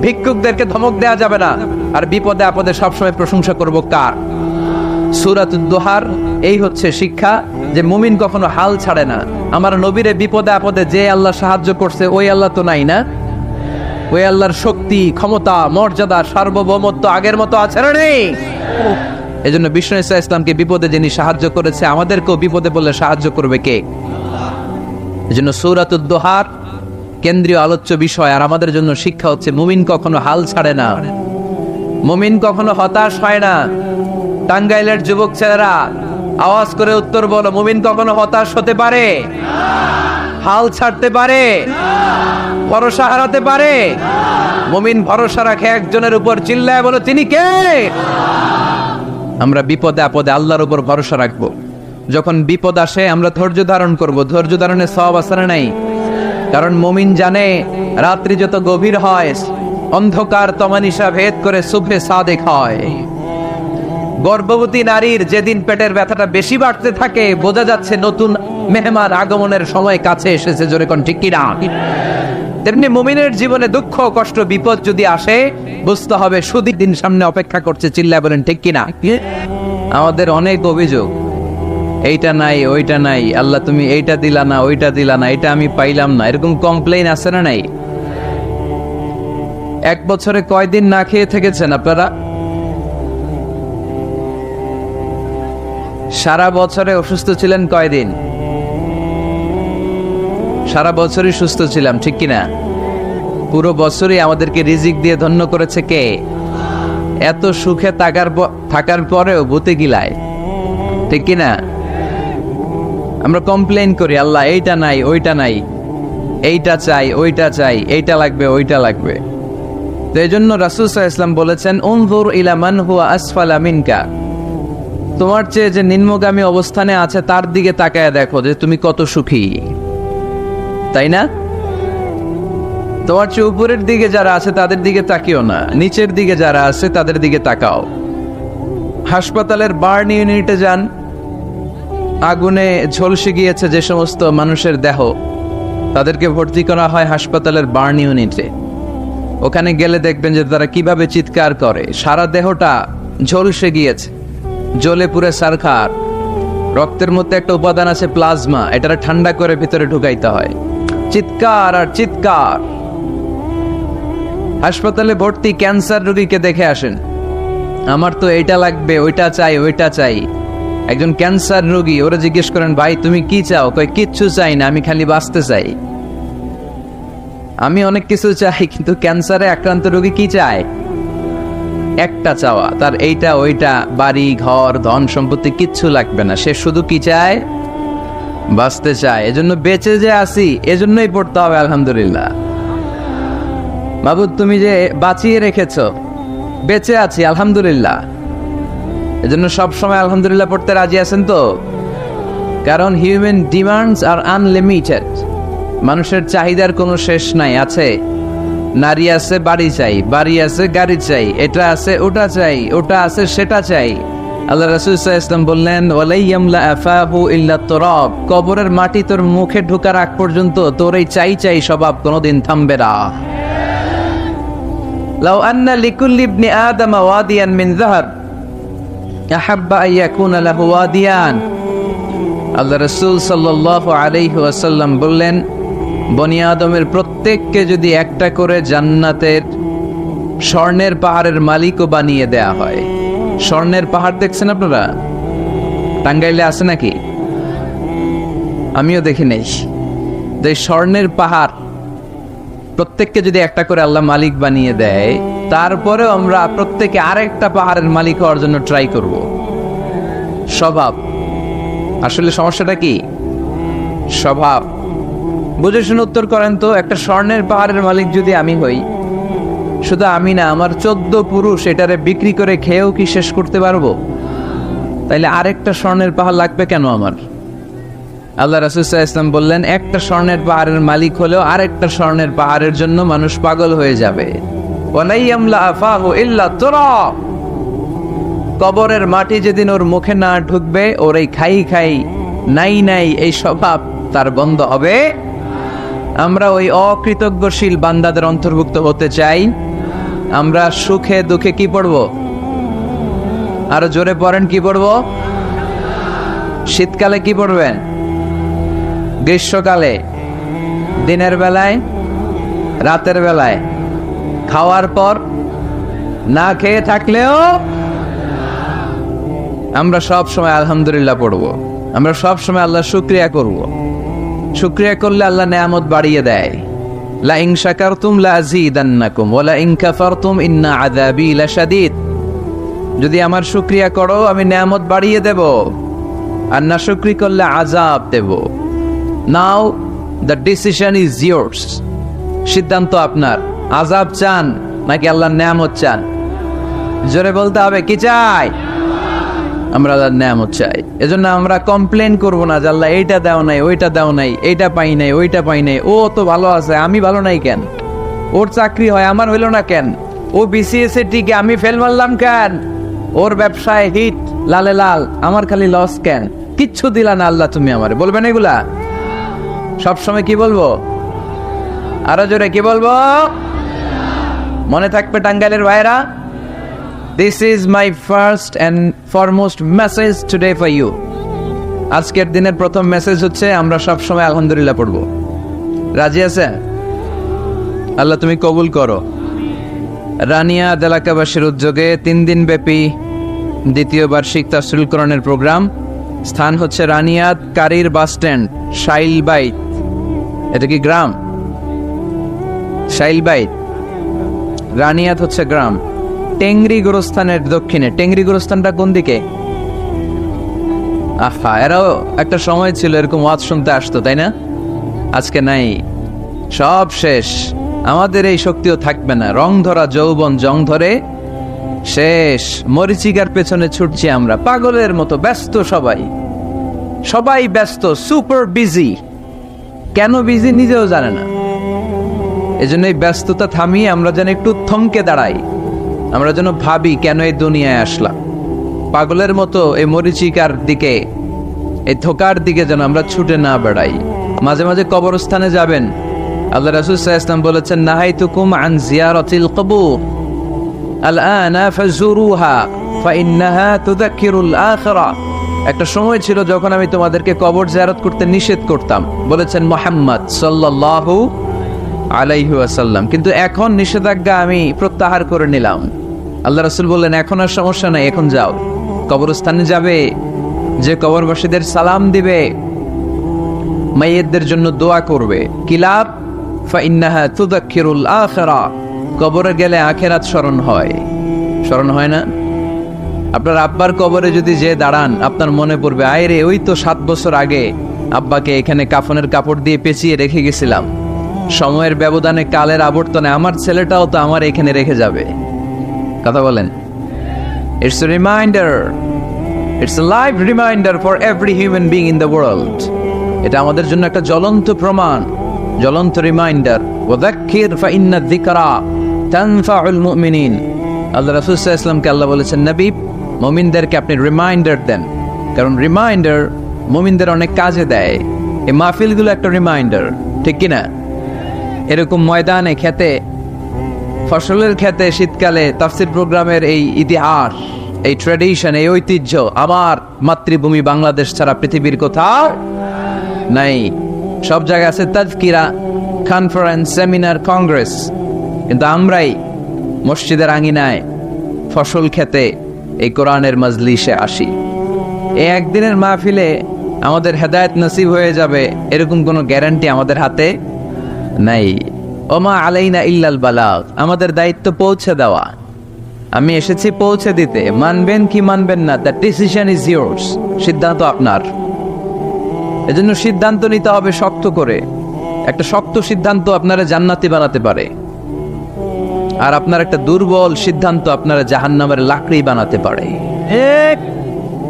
ভিক্ষুকদেরকে ধমক দেয়া যাবে না, আর বিপদে আপদে সবসময় প্রশংসা করব কার? সূরাতুদ দুহার এই হচ্ছে শিক্ষা যে মুমিন কখনো হাল ছাড়ে না। আমার নবীরে বিপদে আপদে যে আল্লাহ সাহায্য করছে ওই আল্লাহ তো নাই না? ওই আল্লাহর শক্তি, ক্ষমতা, মর্যাদা, সার্বভৌমত্ব আগের মতো আছে না নেই? এজন্য বিষ্ণু ঈসা ইসলামকে বিপদে যিনি সাহায্য করেছে, আমাদেরকেও বিপদে বললে সাহায্য করবে কে? এজন্য সূরাতুদ দুহার কেন্দ্রীয় আলোচ্য বিষয়। আর আমাদের জন্য শিক্ষা হচ্ছে মুমিন কখনো হাল ছাড়ে না, মুমিন কখনো হতাশ হয় না। টাঙ্গাইলের যুবক ছেলেরা আওয়াজ করে উত্তর বলো, মুমিন কখনো হতাশ হতে পারে? হাল ছাড়তে পারে? ভরসা হারাতে পারে? মুমিন ভরসা রাখে একজনের উপর, চিল্লায় বলো তিনি কে? আমরা বিপদে আপদে আল্লাহর উপর ভরসা রাখবো। যখন বিপদ আসে আমরা ধৈর্য ধারণ করব। ধৈর্য ধারণের সওয়াব আছে না নাই? কারণ মুমিন জানে রাত্রি যত গভীর হয় অন্ধকার তমানিসা ভেদ করে সুবহে সাদেক হয়। গর্ভবতী নারীর যেদিন পেটের ব্যথাটা বেশি বাড়তে থাকে বোঝা যাচ্ছে নতুন মেহমান আগমনের সময় কাছে এসেছে। জোরে কোন ঠিক কিনা? তেমনি মুমিনের জীবনে দুঃখ কষ্ট বিপদ যদি আসে বুঝতে হবে সুদিন দিন সামনে অপেক্ষা করছে। চিল্লায় বলেন ঠিক কিনা? আমাদের অনেক অভিযোগ, এইটা নাই ওইটা নাই, আল্লাহ তুমি এইটা দিলা না ওইটা দিলা না, এটা আমি পাইলাম না, এরকম কমপ্লেইন আছে না নাই? এক বছরে কয়দিন না খেয়ে থেকেছেন আপনারা? সারা বছরে অসুস্থ ছিলেন কয়দিন? সারা বছরই সুস্থ ছিলাম, ঠিক কিনা? পুরো বছরই আমাদেরকে রিজিক দিয়ে ধন্য করেছে কে? এত সুখে থাকার পরেও ভূতে গিলায়, ঠিক কিনা? আমরা কমপ্লেইন করি আল্লাহ এইটা নাই ওইটা নাই, এইটা চাই ওইটা চাই, এইটা লাগবে ওইটা লাগবে। তো এই জন্য রাসূল সাল্লাল্লাহু আলাইহি ওয়াসাল্লাম বলেছেন উনজুর ইলা মান হুয়া আসফালা মিনকা, তোমার চেয়ে যে নিম্নগামী অবস্থানে আছে তার দিকে তাকায় দেখো যে তুমি কত সুখী, তাই না? তোমার চেয়ে উপরের দিকে যারা আছে তাদের দিকে তাকিও না, নিচের দিকে যারা আছে তাদের দিকে তাকাও। হাসপাতালের বার্ন ইউনিটে যান, আগুনে ঝলসে গিয়েছে যে সমস্ত মানুষের দেহ, তাদেরকে ভর্তি করা হয় হাসপাতালের বার্ন ইউনিটে। ওখানে গেলে দেখবেন যে তারা কিভাবে চিৎকার করে, সারা দেহটা ঝলসে গিয়েছে, জ্বলে পুরে সারখার। রক্তের মধ্যে একটা উপাদান আছে প্লাজমা, এটা ঠান্ডা করে ভিতরে ঢুকাইতে হয়। চিৎকার আর চিৎকার। হাসপাতালে ভর্তি ক্যান্সার রোগীকে দেখে আসেন, আমার তো এইটা লাগবে ওইটা চাই ওইটা চাই। একজন ক্যান্সার রোগী, ওরা জিজ্ঞেস করেন ভাই তুমি কি চাও? কয় কিচ্ছু চাই না, আমি খালি বাঁচতে চাই। আমি অনেক কিছু চাই, কিন্তু ক্যান্সারে আক্রান্ত রোগী কি চায়? একটা চাওয়া, তার এইটা ওইটা, বাড়ি ঘর ধন সম্পত্তি কিচ্ছু লাগবে না, সে শুধু কি চায়? বাঁচতে চায়। এজন্য বেঁচে যে আসি এজন্যই পড়তে হবে আলহামদুলিল্লাহ। মাবুদ তুমি যে বাঁচিয়ে রেখেছ, বেঁচে আছি আলহামদুলিল্লাহ। এজন্য সবসময় আলহামদুলিল্লাহ পড়তে রাজি আছেন তো? কারণ হিউম্যান ডিমান্ডস আর আনলিমিটেড, মানুষের চাহিদার কোনো শেষ নাই। আছে নারী আছে বাড়ি চাই, বাড়ি আছে গাড়ি চাই, এটা আছে ওটা চাই, ওটা আছে সেটা চাই। আল্লাহ রাসূল সাল্লাল্লাহু আলাইহি ওয়াসাল্লাম বললেন ওয়ালাইয়ামলা আফাহু ইল্লা তুরাব, কবরের মাটি তোর মুখে ঢোকার আগ পর্যন্ত তোর এই চাই চাই স্বভাব কোনোদিন থামবে না। লাউ আন্না লিকুল্লি ইবনি আদম ওয়াদিয়ান মিন যাহাব আহাব্বা আন ইয়াকুনা লাহু ওয়াদিয়ান। আল্লাহ রাসূল সাল্লাল্লাহু আলাইহি ওয়াসাল্লাম বললেন, বনি আদমের প্রত্যেককে যদি একটা করে জান্নাতের স্বর্ণের পাহাড়ের মালিকও বানিয়ে দেয়া হয়। স্বর্ণের পাহাড় দেখছেন আপনারা? টাঙ্গাইলে আছে নাকি? আমিও দেখি নেই। যে স্বর্ণের পাহাড় প্রত্যেককে যদি একটা করে আল্লাহ মালিক বানিয়ে দেয়, তারপরেও আমরা প্রত্যেকে আরেকটা পাহাড়ের মালিক হওয়ার জন্য ট্রাই করব। স্বভাব। আসলে সমস্যাটা কি? স্বভাব। বুঝে শুনে উত্তর করেন তো, একটা স্বর্ণের পাহাড়ের মালিক যদি আমি হই, শুধু আমি না, আমার 14 পুরুষ এটারে বিক্রি করে খেয়েও কি শেষ করতে পারবো? তাইলে আরেকটা স্বর্ণের পাহাড় লাগবে কেন আমার? আল্লাহ রাসূল সাল্লাল্লাহু আলাইহি ওয়াসাল্লাম বললেন, একটা স্বর্ণের পাহাড়ের মালিক হলেও আরেকটা স্বর্ণের পাহাড়ের জন্য মানুষ পাগল হয়ে যাবে। ওয়ালা ইয়ামলা আফাহু ইল্লা তুরাব। কবরের মাটি যেদিন ওর মুখে না ঢুকবে, ওর এই খাই খাই নাই নাই এই স্বভাব তার বন্ধ হবে। আমরা ওই অকৃতজ্ঞশীল বান্দাদের অন্তর্ভুক্ত হতে চাই। আমরা সুখে দুঃখে কি পড়ব? আরো জোরে পড়েন, কি পড়ব? শীতকালে কি পড়বেন? গ্রীষ্মকালে? দিনের বেলায়? রাতের বেলায়? খাওয়ার পর? না খেয়ে থাকলেও আমরা সব সময় আলহামদুলিল্লাহ পড়ব। আমরা সব সময় আল্লাহ শুকরিয়া করব। শুকরিয়া করলে আল্লাহ নেয়ামত বাড়িয়ে দেয়। লা ইন শাকারতুম লা আযীদান্নাকুম ওয়া লা ইন কাফারতুম ইন্না আযাবী লাশাদীদ। যদি আমার শুকরিয়া করো আমি নেয়ামত বাড়িয়ে দেব, আর না শুকরি করলে আযাব দেব। নাও দ্য ডিসিশন ইজ ইয়োর্স। সিদ্ধান্ত আপনার। আযাব চান নাকি আল্লাহর নেয়ামত চান? জোরে বলতে হবে, কি চাই? আমরা আল্লাহর নেয়ামত চাই। এজন্য আমরা কমপ্লেন করব না যে আল্লাহ এইটা দাও নাই, ওইটা দাও নাই, এইটা পাই নাই, ওইটা পাই নাই। ও তো ভালো আছে, আমি ভালো নাই কেন? ওর চাকরি হয়, আমার হইল না কেন? ও বিসিএস এ টিকে, আমি ফেল মারলাম কেন? ওর ব্যবসায় হিট লালে লাল, আমার খালি লস কেন? কিচ্ছু দিলা না আল্লাহ তুমি আমারে। বলবেন এগুলা সবসময়? কি বলবো? আরো জোরে কি বলবো? মনে থাকবে টাঙ্গাইলের ভাইরা, this is my first and foremost message today for you. আজকের দিনের প্রথম মেসেজ হচ্ছে আমরা সব সময় আলহামদুলিল্লাহ পড়ব। রাজি আছে? আল্লাহ তুমি কবুল করো। রানিয়াদ এলাকাবাসীর উদ্যোগে 3 দিন ব্যাপী দ্বিতীয় বার্ষিক তাফসীরুল কোরআনের প্রোগ্রাম। স্থান হচ্ছে রানিয়াদ কারির বাস স্ট্যান্ড, শাইলবাইত। এটা কি গ্রাম? শাইলবাইত। রানিয়াদ হচ্ছে গ্রাম। টেংরি গোরস্থানের দক্ষিণে। টেংরি গোরস্থানটা কোন দিকে? আহা, এরাও একটা সময় ছিল এরকম ওয়াজ শুনতে আসতো, তাই না? আজকে নাই, সব শেষ। আমাদের এই শক্তিও থাকবে না। রং ধরা যৌবন জং ধরে শেষ। মরিচিকার পেছনে ছুটছি আমরা পাগলের মতো। ব্যস্ত সবাই, সবাই ব্যস্ত, সুপার বিজি। কেন বিজি নিজেও জানে না। এজন্য এই ব্যস্ততা থামিয়ে আমরা যেন একটু থমকে দাঁড়াই। আমরা যেন ভাবি কেন এই দুনিয়ায় আসলাম। পাগলের মতো এই মরিচিকার দিকে, এই ধোকার দিকে যেন আমরা ছুটে না বেড়াই। মাঝে মাঝে কবরস্থানে যাবেন। আল্লাহ রাসূল সাল্লাল্লাহু আলাইহি ওয়াসাল্লাম বলেছেন, নাহাইতুকুম আন জিয়ারাতিল কবুর আলআনা ফাজুরুহা ফাইন্নাহা তুযাক্কিরুল আখিরাহ। একটা সময় ছিল যখন আমি তোমাদেরকে কবর জিয়ারত করতে নিষেধ করতাম, বলেছেন মুহাম্মদ সাল্লাল্লাহু আলাইহি ওয়াসাল্লাম। কিন্তু এখন নিষেধাজ্ঞা আমি প্রত্যাহার করে নিলাম। আল্লাহ রাসূল বললেন, এখন আর সমস্যা নাই, এখন যাও। কবরস্থানে যাবে, যে কবরবাসীদের সালাম দিবে, মাইয়িতদের জন্য দোয়া করবে। কি লাভ? ফাইন্নাহা তুযাক্কিরুল আখিরাহ। কবরে গেলে আখিরাত স্মরণ হয়। স্মরণ হয় না? আপনার আব্বার কবরে যদি যে দাঁড়ান, আপনার মনে পড়বে, আয় রে, ওই তো 7 বছর আগে আব্বাকে এখানে কাফনের কাপড় দিয়ে পেঁচিয়ে রেখে গেছিলাম। সময়ের ব্যবধানে, কালের আবর্তনে আমার ছেলেটাও তো আমার এখানে রেখে যাবে। কথা বলেন। It's a reminder, it's a live reminder for every human being in the world. এটা আমাদের জন্য একটা জ্বলন্ত প্রমাণ, জ্বলন্ত রিমাইন্ডার। ওয়াযাক্কির ফাইন্না যিকরা তানফাউল মুমিনিন। আল্লাহ রাসূল সাল্লাল্লাহু আলাইহি ওয়াসাল্লামকে আল্লাহ বলেছেন, নবী, মুমিনদেরকে আপনি রিমাইন্ডার দেন, কারণ রিমাইন্ডার মুমিনদের অনেক কাজে দেয়। এই মাহফিলগুলো একটা রিমাইন্ডার, ঠিক কিনা? এরকম ময়দানে, খেতে ফসলের ক্ষেতে শীতকালে তাফসির প্রোগ্রামের এই ইতিহাস, এই ট্র্যাডিশন, এই ঐতিহ্য আমার মাতৃভূমি বাংলাদেশ ছাড়া পৃথিবীর কোথাও নাই। সব জায়গায় আছে তাজকিরা, কনফারেন্স, সেমিনার, কংগ্রেস, কিন্তু আমরাই মসজিদের আঙিনায় ফসল খেতে এই কোরআনের মজলিসে আসি। এই একদিনের মাহফিলে আমাদের হেদায়েত নসিব হয়ে যাবে এরকম কোনো গ্যারান্টি আমাদের হাতে নাই। ওমা আলাইনা ইল্লাল বালাগ, আমাদের দায়িত্ব পৌঁছে দেওয়া। আমি এসেছি পৌঁছে দিতে, মানবেন কি মানবেন না দ্য ডিসিশন ইজ ইয়োর্স, সিদ্ধান্ত আপনার। এজন্য সিদ্ধান্ত নিতে হবে শক্ত করে। একটা শক্ত সিদ্ধান্ত আপনারা জান্নাতি বানাতে পারে, আর আপনার একটা দুর্বল সিদ্ধান্ত আপনারা জাহান্নামের লাকড়ি বানাতে পারে।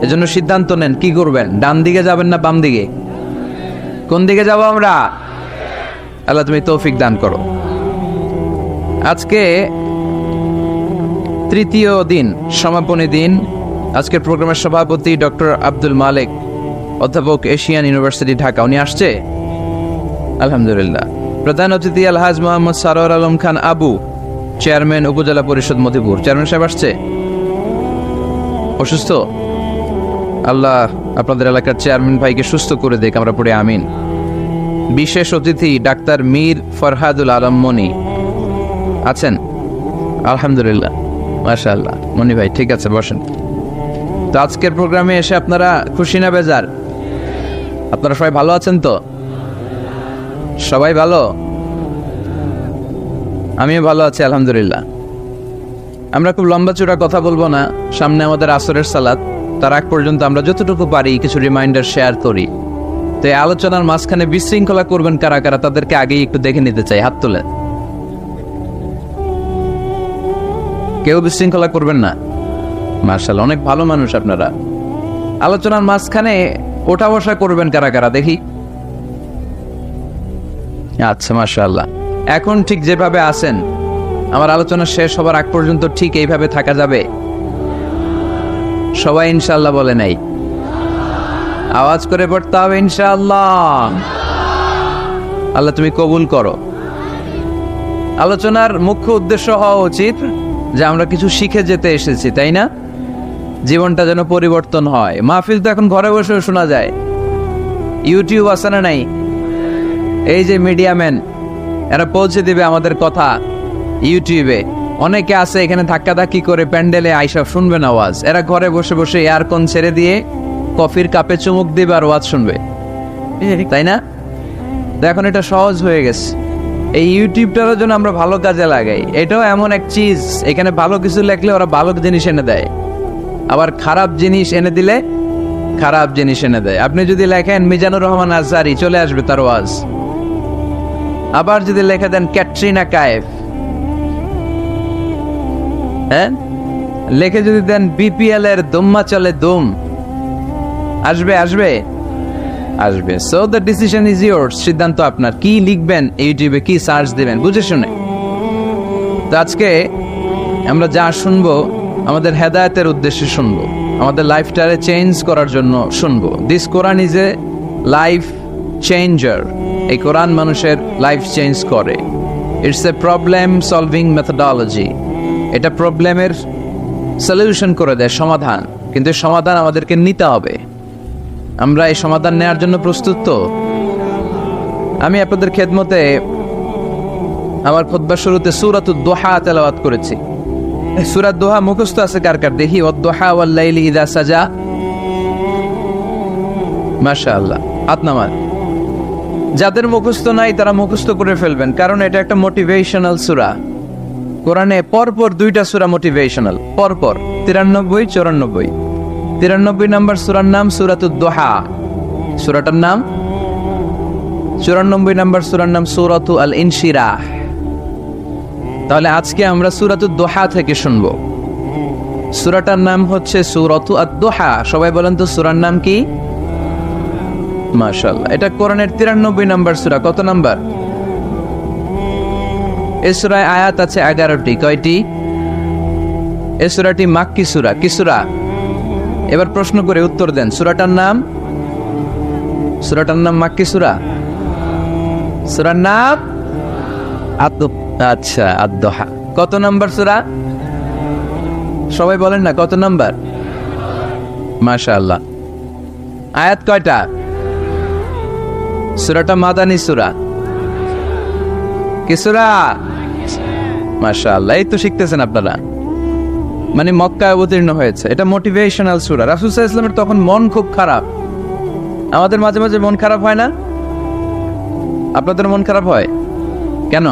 এজন্য সিদ্ধান্ত নেন, কি করবেন? ডান দিকে যাবেন না বাম দিকে? কোন দিকে যাব আমরা? আল্লাহ তুমি তৌফিক দান করো। আজকে তৃতীয় দিন, সমাপনী দিন। আজকের প্রোগ্রামের সভাপতি ডক্টর আব্দুল মালিক, অধ্যাপক, এশিয়ান ইউনিভার্সিটি, ঢাকা, উনি আসছে আলহামদুলিল্লাহ। প্রধান অতিথি আলহাজ মোহাম্মদ সারোয়ার আলম খান আবু, চেয়ারম্যান উপজেলা পরিষদ মধুপুর। চেয়ারম্যান সাহেব আসছে, অসুস্থ। আল্লাহ আপনাদের এলাকার চেয়ারম্যান ভাইকে সুস্থ করে দেখ, আমরা পড়ে আমিন। বিশেষ অতিথি ডাক্তার মীর ফরহাদুল আলম মনি আছেন আলহামদুলিল্লাহ, মাশাআল্লাহ। মনি ভাই ঠিক আছে, বসেন। তো আজকের প্রোগ্রামে এসে আপনারা খুশি না বেজার? আপনারা সবাই ভালো আছেন তো? সবাই ভালো? আমিও ভালো আছি আলহামদুলিল্লাহ। আমরা খুব লম্বা চূড়া কথা বলবো না, সামনে আমাদের আসরের সালাত, তার আগ পর্যন্ত আমরা যতটুকু পারি কিছু রিমাইন্ডার শেয়ার করি। তো এই আলোচনার মাঝখানে বিশৃঙ্খলা করবেন কারা কারা, তাদেরকে আগেই একটু দেখে নিতে চাই, হাত তোলেন। কেউ বিশৃঙ্খলা করবেন না, মাশাআল্লাহ, অনেক ভালো মানুষ আপনারা। আলোচনার মাঝখানে ওঠা বসা করবেন কারা কারা, দেখি। আচ্ছা, মাশাআল্লাহ। এখন ঠিক যেভাবে আছেন, আমার আলোচনা শেষ হবার আগ পর্যন্ত ঠিক এইভাবে থাকা যাবে? সবাই ইনশাআল্লাহ বলে নাই? আওয়াজ করে পড়তে হবে ইনশাআল্লাহ। আল্লাহ তুমি কবুল করো। আলোচনার মুখ্য উদ্দেশ্য হওয়া উচিত যে আমরা কিছু শিখে যেতে এসেছি, তাই না? জীবনটা যেন পরিবর্তন হয়। মাহফিল তো এখন ঘরে বসেও শোনা যায়। ইউটিউব আছে না নাই? এই যে মিডিয়াম্যান, এরা পৌঁছে দিবে আমাদের কথা ইউটিউবে। অনেকে আছে এখানে ধাক্কাধাক্কি করে প্যান্ডেলে আইসা শুনবে না ওয়াজ, এরা ঘরে বসে বসে এয়ারকন ছেড়ে দিয়ে কফির কাপে চুমুক দিবে আর ওয়াজ শুনবে, তাই না? এখন এটা সহজ হয়ে গেছে। এই ইউটিউবটারও জন্য আমরা ভালো কাজে লাগাই। এটাও এমন এক চিজ, এখানে ভালো কিছু লেখলে ওরা ভালো জিনিস এনে দেয়, আবার খারাপ জিনিস এনে দিলে খারাপ জিনিস এনে দেয়। আপনি যদি লেখেন মিজানুর রহমান আজহারি, চলে আসবে তার ওয়াজ। আবার যদি লেখে দেন ক্যাটরিনা কাইফ, হ্যাঁ, লেখে যদি দেন বিপিএল এর দুম্মা চলে দুম, আসবে আসবে আসবে। So the decision is yours, সিদ্ধান্ত আপনার। কি লিখবেন ইউটিউবে, কি সার্চ দিবেন, বুঝে শুনে। তো আজকে আমরা যা শুনবো আমাদের হেদায়েতের উদ্দেশ্যে শুনবো, আমাদের লাইফটারে চেঞ্জ করার জন্য শুনবো। This Quran is a life changer. এই কোরআন মানুষের লাইফ চেঞ্জ করে। It's a problem solving methodology. এটা প্রবলেমের সলিউশন করে দেয়, সমাধান। কিন্তু সমাধান আমাদেরকে নিতে হবে। আমরা এই সমাধান নেওয়ার জন্য প্রস্তুত তো? আমি আপনাদের খেদমতে আমার খুতবার শুরুতে সূরাতুদ দুহা তেলাওয়াত করেছি। সূরা দুহা মুখস্থ আছে কার কার দেখি? ওয়াদ-দুহা ওয়াল-লাইলি ইযা সাজা। মাশাআল্লাহ, আতনামান। যাদের মুখস্থ নাই তারা মুখস্থ করে ফেলবেন, কারণ এটা একটা মোটিভেশনাল সূরা। কোরআনে পরপর দুইটা সূরা মোটিভেশনাল, পরপর 93, 94। 93 নম্বর সূরার নাম সূরাতুদ দুহা, সূরাটার নাম। 94 নম্বর সূরার নাম সূরাতু আল ইনশিরাহ। তাহলে আজকে আমরা সূরাতুদ দুহা থেকে শুনবো। সূরাটার নাম হচ্ছে সূরাতু আদ-দুহা। সবাই বলেন তো সূরার নাম কি? মাশাআল্লাহ, এটা কোরআনের 93 নম্বর সূরা। কত নাম্বার? এই সূরায় আয়াত আছে 11টি। কয়টি? এই সূরাটি মাক্কি সূরা। কি সূরা? এবার প্রশ্ন করে উত্তর দেন। সূরাটার নাম? সূরাটার নাম মাক্কি সূরা। সূরার নাম আচ্ছা, আদ-দুহা। কত নাম্বার সূরা? সবাই বলেন না কত নাম্বার? মাশাআল্লাহ। আয়াত কয়টা? সূরাটা মাদানী সূরা। কি সূরা? মাশাআল্লাহ, এই তো শিখতেছেন আপনারা। মানে মক্কায় অবতীর্ণ হয়েছে, এটা মোটিভেশনাল সূরা। রাসূল সাল্লাল্লাহু আলাইহি ওয়াসাল্লামের তখন মন খুব খারাপ। আমাদের মাঝে মাঝে মন খারাপ হয় না? আপনাদের মন খারাপ হয় কেন?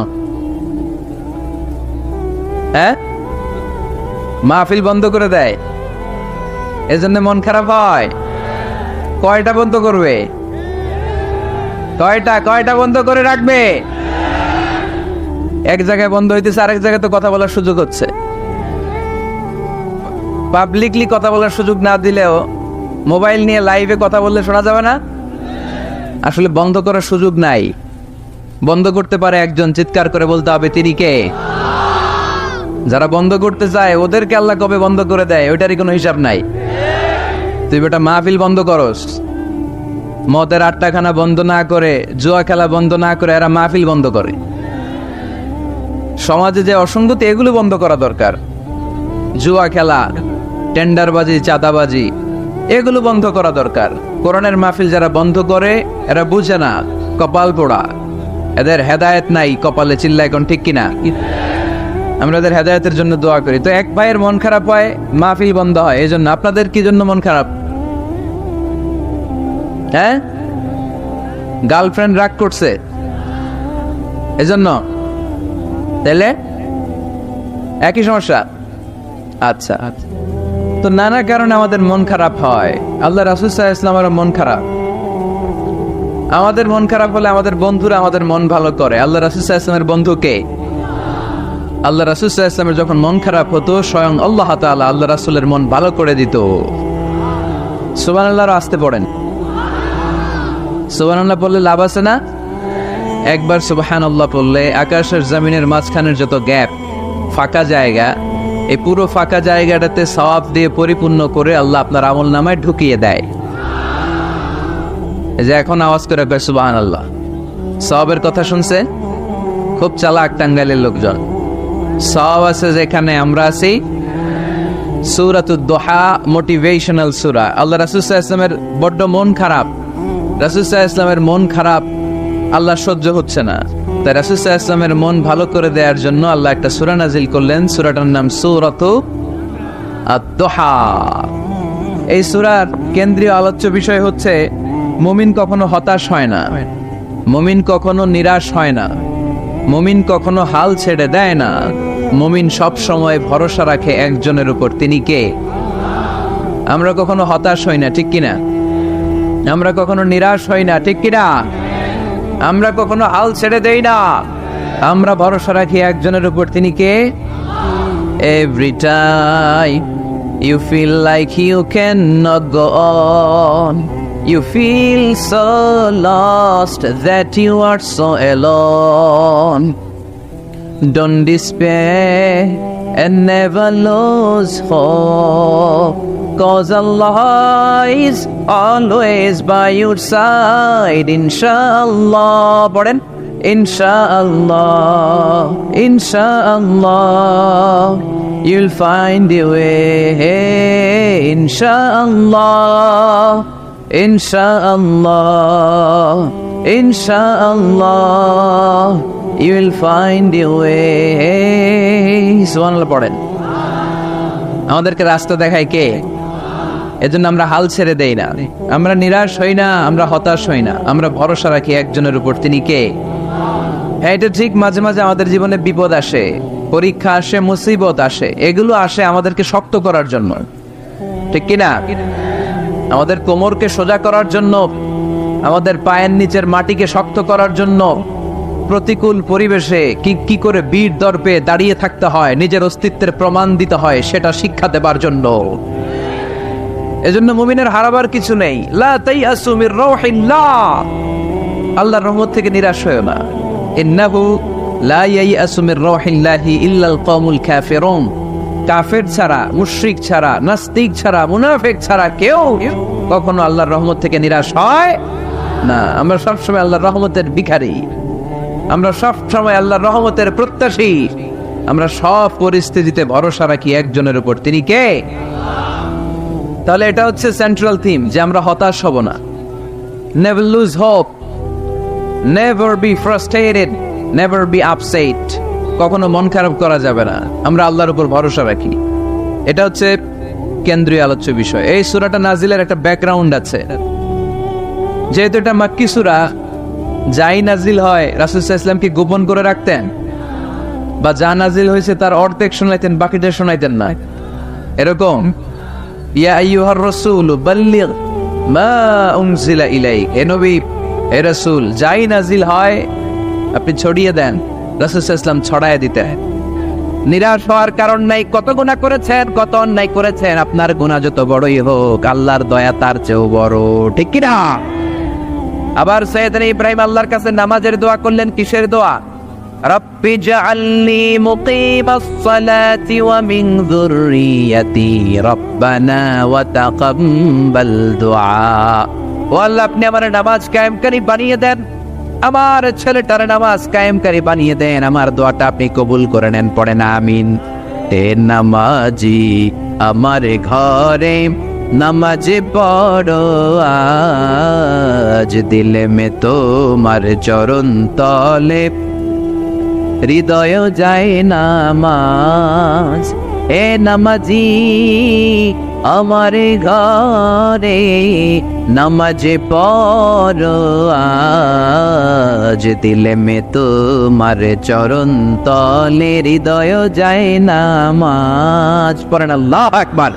হ্যাঁ, মাহফিল বন্ধ করে দেয়, এজন্য মন খারাপ হয়। কয়টা বন্ধ করবে? কয়টা বন্ধ করে রাখবে? এক জায়গায় বন্ধ হইতেছে, আরেক জায়গায় তো কথা বলার সুযোগ হচ্ছে। পাবলিকলি কথা বলার সুযোগ না দিলেও মোবাইল নিয়ে লাইভে কথা বললে শোনা যাবে না? আসলে বন্ধ করার সুযোগ নাই। বন্ধ করতে পারে একজন, চিৎকার করে বলতে হবে তিনি কে? যারা বন্ধ করতে চায় ওদেরকে আল্লাহ কবে বন্ধ করে দেয় ওইটারই কোনো হিসাব নাই। তুই বেটা মাহফিল বন্ধ করস, মদের আটটাখানা বন্ধ না করে, জুয়া খেলা বন্ধ না করে এরা মাহফিল বন্ধ করে। সমাজে যে অসঙ্গতি এগুলো বন্ধ করা দরকার। জুয়া খেলা, টেন্ডারবাজি, চাঁদাবাজি এগুলো বন্ধ করা দরকার। কোরআনের মাহফিল যারা বন্ধ করে এরা বুঝে না, কপাল পোড়া, এদের হেদায়েত নাই কপালে। চিল্লায় কোন ঠিক কিনা? আমরা এদের হেদায়েতের জন্য দোয়া করি। তো এক ভাইয়ের মন খারাপ হয়, মাহফিল বন্ধ হয়, এই জন্য। আপনাদের কি জন্য মন খারাপ? হ্যাঁ, গার্লফ্রেন্ড রাগ করছে এজন্য? তাহলে একই সমস্যা। আচ্ছা, তো নানা কারণে আমাদের মন খারাপ হয়। আল্লাহ রাসূল সাল্লাল্লাহু আলাইহি ওয়াসাল্লামের মন খারাপ। আমাদের মন খারাপ হলে আমাদের বন্ধুরা আমাদের মন ভালো করে। আল্লাহ রাসূল সাল্লাল্লাহু আলাইহি ওয়াসাল্লামের বন্ধু কে? আল্লাহ রাসূল সাল্লাল্লাহু আলাইহি ওয়াসাল্লামের যখন মন খারাপ হতো, স্বয়ং আল্লাহ তাআলা আল্লাহ রাসূলের মন ভালো করে দিত। সুবহানাল্লাহ, আসতে পড়েন। সুবহানাল্লাহ বললে লাভ আছে না? একবার সুবহানাল্লাহ বললে আকাশের জমিনের মাঝখানের যত গ্যাপ, ফাঁকা জায়গা, এই পুরো ফাঁকা জায়গাটাতে সওয়াব দিয়ে পরিপূর্ণ করে আল্লাহ আপনার আমলনামায় ঢুকিয়ে দেয়। এই যে এখন আওয়াজ করে কয় সুবহানাল্লাহ, সওয়াবের কথা শুনছে? খুব চালাক টাঙ্গাইলের লোকজন। সওয়াব আছে যেখানে আমরা আছি। সূরাতুদ দুহা মোটিভেশনাল সূরা। আল্লাহ রাসূল সাল্লাল্লাহু আলাইহি ওয়াসাল্লামের বড্ড মন খারাপ। রাসূল সাল্লাল্লাহু আলাইহি ওয়াসাল্লামের মন খারাপ, আল্লাহ সহ্য হচ্ছে না। তাই রাসূল সাল্লাল্লাহু আলাইহি ওয়াসাল্লামের মন ভালো করে দেওয়ার জন্য আল্লাহ একটা সূরা নাজিল করলেন। সূরাটার নাম সূরাতু আদ-দুহা। এই সূরার কেন্দ্রীয় আলোচ্য বিষয় হচ্ছে মুমিন কখনো হতাশ হয় না, মুমিন কখনো নিরাশ হয় না, মুমিন কখনো হাল ছেড়ে দেয় না। মুমিন সব সময় ভরসা রাখে একজনের উপর, তিনি কে? আমরা কখনো হতাশ হই না, ঠিক কিনা? আমরা কখনো নিরাশ হই না, ঠিক কিনা? আমরা কখনো হাল ছেড়ে দেই না, আমরা ভরসা রাখি একজনের উপর, তিনি কে? Every time you feel like you cannot go on, you feel so lost that you are so alone. Don't despair and never lose hope, 'cause Allah is always by your side. Inshallah, পড়েন, Inshallah, Inshallah, you'll find a way. Inshallah, Inshallah, Inshallah, you'll find a way. সুবহানাল্লাহ পড়েন। আমাদেরকে রাস্তা দেখায় কে? এজন্য আমরা হাল ছেড়ে দেই না, আমরা নিরাশ হই না, আমরা হতাশ হই না, আমরা ভরসা রাখি একজনের উপর, তিনি কে? হ্যাঁ, এটা ঠিক, মাঝে মাঝে আমাদের জীবনে বিপদ আসে, পরীক্ষা আসে, মুসিবত আসে, এগুলো আসে আমাদেরকে শক্ত করার জন্য, ঠিক কিনা? আমাদের কোমরকে সোজা করার জন্য, আমাদের পায়ের নিচের মাটিকে শক্ত করার জন্য। প্রতিকূল পরিবেশে কি করে বীর দর্পে দাঁড়িয়ে থাকতে হয়, নিজের অস্তিত্বের প্রমাণ দিতে হয়, সেটা শিক্ষা দেবার জন্য। এজন্য মুমিনের হারাবার কিছু নেই। লা তাইয়াসু মির রাউহিল্লাহ, আল্লাহর রহমত থেকে নিরাশ হয়ো না। ইন্নাহু লা ইয়াইয়াসু মির রাউহিল্লাহি ইল্লাল কওমুল কাফিরুন, কাফের ছাড়া, মুশরিক ছাড়া, নাস্তিক ছাড়া, মুনাফিক ছাড়া কেউ কখনো আল্লাহর রহমত থেকে নিরাশ হয় না। আমরা সবসময় আল্লাহর রহমতের ভিখারি, আমরা সব সময় আল্লাহর রহমতের প্রত্যাশী, আমরা সব পরিস্থিতিতে ভরসা রাখি একজনের উপর, তিনি কে? তাহলে এটা হচ্ছে সেন্ট্রাল থিম, যে আমরা হতাশ হব না। Never lose hope, never be frustrated, never be upset. কখনো মন খারাপ করা যাবে না, আমরা আল্লাহর উপর ভরসা রাখি। এটা হচ্ছে কেন্দ্রীয় আলোচ্য বিষয়। এই সূরাটা নাজিলের একটা ব্যাকগ্রাউন্ড আছে। যেহেতু এটা মাক্কি সূরা, যাই নাজিল হয় রাসূল সাল্লাল্লাহু আলাইহি ওয়াসাল্লাম কি গোপন করে রাখতেন? বা যা নাজিল হয়েছে তার অর্ধেক শোনাইতেন, বাকিটা শোনাইতেন না? এরকম ইয়া আইয়ুহার রাসূল বাল্লিগ মা উনজিলা ইলাইক, হে নবী, হে রাসূল, যাই নাজিল হয় আপনি ছড়িয়ে দেন। রাসূল সাল্লাল্লাহু আলাইহি ওয়াসাল্লাম ছড়ায় দিতেন। নিরাশ হওয়ার কারণ নাই। কত গুনাহ করেছেন, কত অন্যায় করেছেন, আপনার গুনাহ যত বড়ই হোক, আল্লাহর দয়া তার চেয়েও বড়, ঠিক কি না? আবার সাইয়েদনা ইব্রাহিম আল্লাহর কাছে নামাজের দোয়া করলেন। কিসের দোয়া? রব্বি জাআলনি মুকিমাস সালাতি ওয়া মিন যুররিয়াতি রব্বানা ওয়া তাকাব্বাল দুআ। ও আল্লাহ, আপনি আমার নামাজ কায়েমকারী বানিয়ে দেন, আমার ছেলেটার নামাজ কায়েমকারী বানিয়ে দেন, আমার দোয়াটা আপনি কবুল করে নেন। পড়েন আমিন। হে নামাজি আমার ঘরে নামাজ পড়ো আজ, দিলে মে তোমার চরণ তলে হৃদয় যায় নামাজ। হে নামাজি আমার ঘরে নামাজ পড়ো আজ, দিলে মে তোমার চরণ তলে হৃদয় যায় নামাজ। পড়েন আল্লাহু আকবার।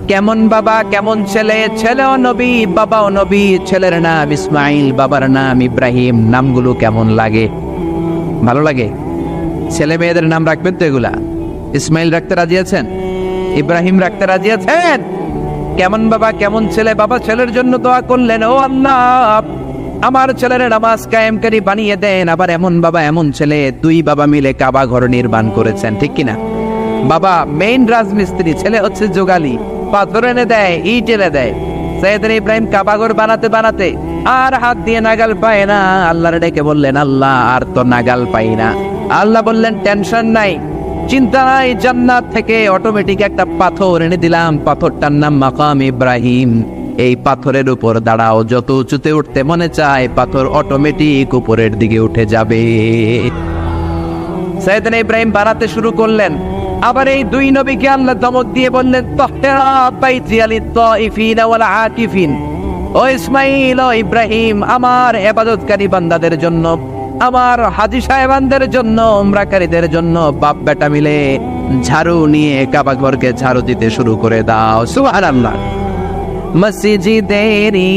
কেমন বাবা, কেমন ছেলে? ছেলেও নবী, বাবাও নবী। ছেলের নাম ইসমাইল, বাবার নাম ইব্রাহিম। নামগুলো কেমন লাগে? ভালো লাগে? ছেলে মেয়েদের নাম রাখবেন তো এগুলা? ইসমাইল রাখতে রাজি আছেন? ইব্রাহিম রাখতে রাজি আছেন? কেমন বাবা, কেমন ছেলে? বাবা ছেলের জন্য দোয়া করলেন, ও আল্লাহ আমার ছেলের নামাজ কায়েমকারী বানিয়ে দেন। আবার এমন বাবা, এমন ছেলে, দুই বাবা মিলে কাবা ঘর নির্মাণ করেছেন, ঠিক কিনা? বাবা মেইন রাজমিস্ত্রি, ছেলে হচ্ছে যোগালী, পাথর এনে দেয়, ইট এনে দেয়। সাইয়েদনা ইব্রাহিম কাবাঘর বানাতে বানাতে আর হাত দিয়ে নাগাল পায় না। আল্লাহর ডেকে বললেন, আল্লাহ আর তো নাগাল পাই না। আল্লাহ বললেন, টেনশন নাই, চিন্তা নাই, জান্নাত থেকে অটোমেটিক একটা পাথর এনে দিলাম, পাথরটার নাম মাকাম ইব্রাহিম। এই পাথরের উপর দাঁড়াও, যত উঁচুতে উঠতে মনে চায় পাথর অটোমেটিক উপরের দিকে উঠে যাবে। সাইয়েদনা ইব্রাহিম বানাতে শুরু করলেন। আবার এই দুই নবীকে আল্লাহ ধমক দিয়ে বললেন, তাহরা বাইতি লিত-তাইফিন ওয়াল আকিফিন। ও ইসমাইল, ও ইব্রাহিম, আমার ইবাদতকারী বান্দাদের জন্য, আমার হাজী সাহেবানদের জন্য, উমরাকারীদের জন্য বাপ বেটা মিলে ঝাড়ু নিয়ে কাবা ঘরকে ঝাড়ু দিতে শুরু করে দাও। সুবহানাল্লাহ। মসজিদেরি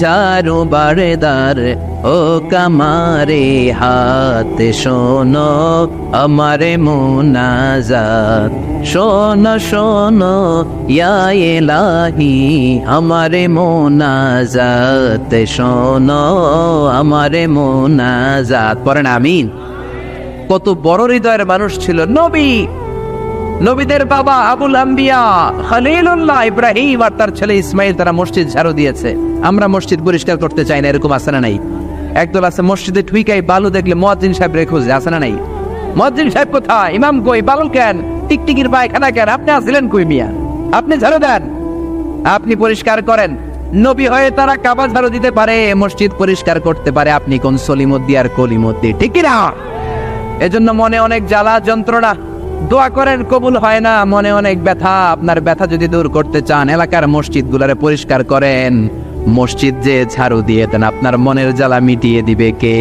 ঝাড়ু বারদার ও কামারে হাত শোনো আমারে মুনাজাত, শোনো শোনো ইয়া ইলাহি আমারে মুনাজাত, শোনো আমারে মুনাজাত। পড়েন আমিন। কত বড় হৃদয়ের মানুষ ছিল নবী, নবীদের বাবা আবুল আম্বিয়া খলিলুল্লাহ ইব্রাহিম আর তার ছেলে ইসমাইল, তারা মসজিদ ঝাড়ু দিয়েছে। আমরা মসজিদ পরিষ্কার করতে চাই না, এরকম আছে না নাই? একদল আছে মসজিদে ঠুইকাই বালু দেখলে মুয়াজ্জিন সাহেব রে খোঁজে, আছে না নাই? মুয়াজ্জিন সাহেব কোথায়? ইমাম কই? বালু কেন? টিকটিকির পায়খানা কেন? আপনি আসলেন কই মিয়া? আপনি ঝাড়ু দেন, আপনি পরিষ্কার করেন। নবী হয়ে তারা কাবা ঝাড়ু দিতে পারে, মসজিদ পরিষ্কার করতে পারে। আপনি কোন সলিমুদ্দি আর কলিমুদ্দি, ঠিক কি না? এজন্য মনে অনেক জ্বালা যন্ত্রণা, দোয়া করেন কবুল হয় না, মনে অনেক ব্যথা। আপনার ব্যথা যদি দূর করতে চান, এলাকার মসজিদ গুলারে পরিষ্কার করেন, মসজিদ যে ঝাড়ু দিয়ে দেন, আপনার মনের জ্বালা মিটিয়ে দিবে কে?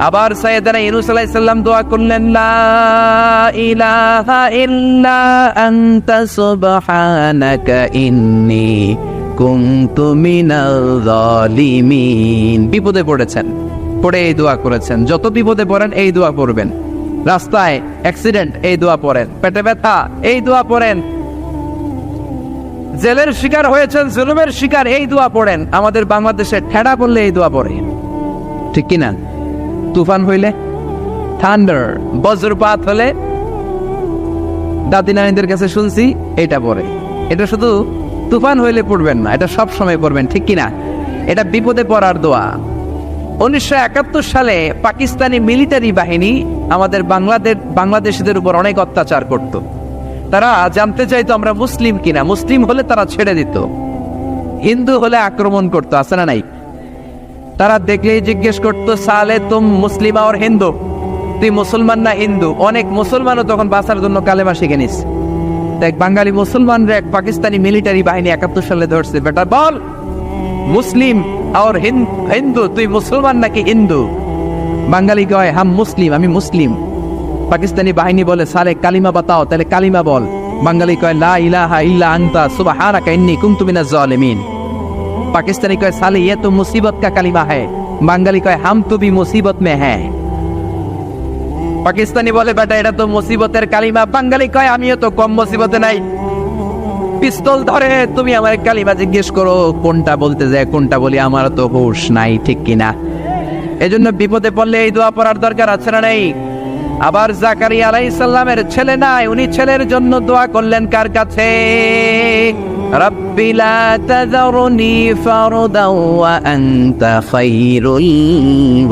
আবার সাইয়েদনা ইউনূস আলাইহিস সালাম দোয়া করলেন, লা ইলাহা ইল্লা আনতা সুবহানাকা ইন্নী কুনতু মিনাল যালিমিন। বিপদে পড়েছেন, পড়ে এই দোয়া করেছেন। যত বিপদে পড়েন এই দোয়া পড়বেন। রাস্তায় অ্যাক্সিডেন্ট, এই দোয়া পড়েন। পেটে ব্যথা, এই দোয়া পড়েন। জেলের শিকার হয়েছেন, জুলুমের শিকার, এই দোয়া পড়েন। আমাদের বাংলাদেশে ঠেড়া পড়লে এই দোয়া পড়ে, ঠিক কিনা? তুফান হইলে, থান্ডার, বজ্রপাত হলে, দাদি নানিদের কাছে শুনছি এটা পড়ে। এটা শুধু তুফান হইলে পড়বেন না, এটা সব সময় পড়বেন, ঠিক কিনা? এটা বিপদে পড়ার দোয়া। 1971 সালে পাকিস্তানি মিলিটারি বাহিনী আমাদের বাংলাদেশিদের উপর অনেক অত্যাচার করত। তারা জানতে চাইতো আমরা মুসলিম কিনা, মুসলিম হলে তারা ছেড়ে দিত, হিন্দু হলে আক্রমণ করতো, আছে না নাই? তারা দেখলেই জিজ্ঞেস করতো, সালে তুম মুসলিম আর হিন্দু, তুই মুসলমান না হিন্দু? অনেক মুসলমানও তখন বাঁচার জন্য কালেমা শিখে নিস। এক বাঙালি মুসলমানরা এক পাকিস্তানি মিলিটারি বাহিনী 71 সালে ধরছে, বেটা বল মুসলিম আর হিন্দু, তুই মুসলমান নাকি হিন্দু? বাঙালি কয় হাম মুসলিম, আমি মুসলিম। পাকিস্তানি বাহিনী বলে সালে কালিমা বাতাও, তাহলে কালিমা বল। বাঙালি কয় লা ইলাহা ইল্লা আনতা সুবহানাকা ইন্নী কুনতু মিনাজ জালিমিন। পাকিস্তানি কয় সালে ये तो मुसीबत का कलिमा है। বাঙালি কয় হাম তো भी मुसीबत में है। পাকিস্তানি বলে বেটা এটা তো মুসিবতের কালিমা। বাঙালি কয় আমিও তো কম মুসিবতে নাই। পিস্তল ধরে তুমি আমার কালিমা জিজ্ঞেস করো কোনটা বলতে যায় কোনটা বলি, আমার তো হুঁশ নাই, ঠিক কিনা? এজন্য বিপদে পড়লে এই দোয়া পড়ার দরকার আছে না নেই? আবার জাকারিয়া আলাইহিস সালামের ছেলে নাই, উনি ছেলের জন্য দোয়া করলেন কার কাছে? রাব্বি লা তাযারুনি ফারদাও ওয়া আনতা খায়রুল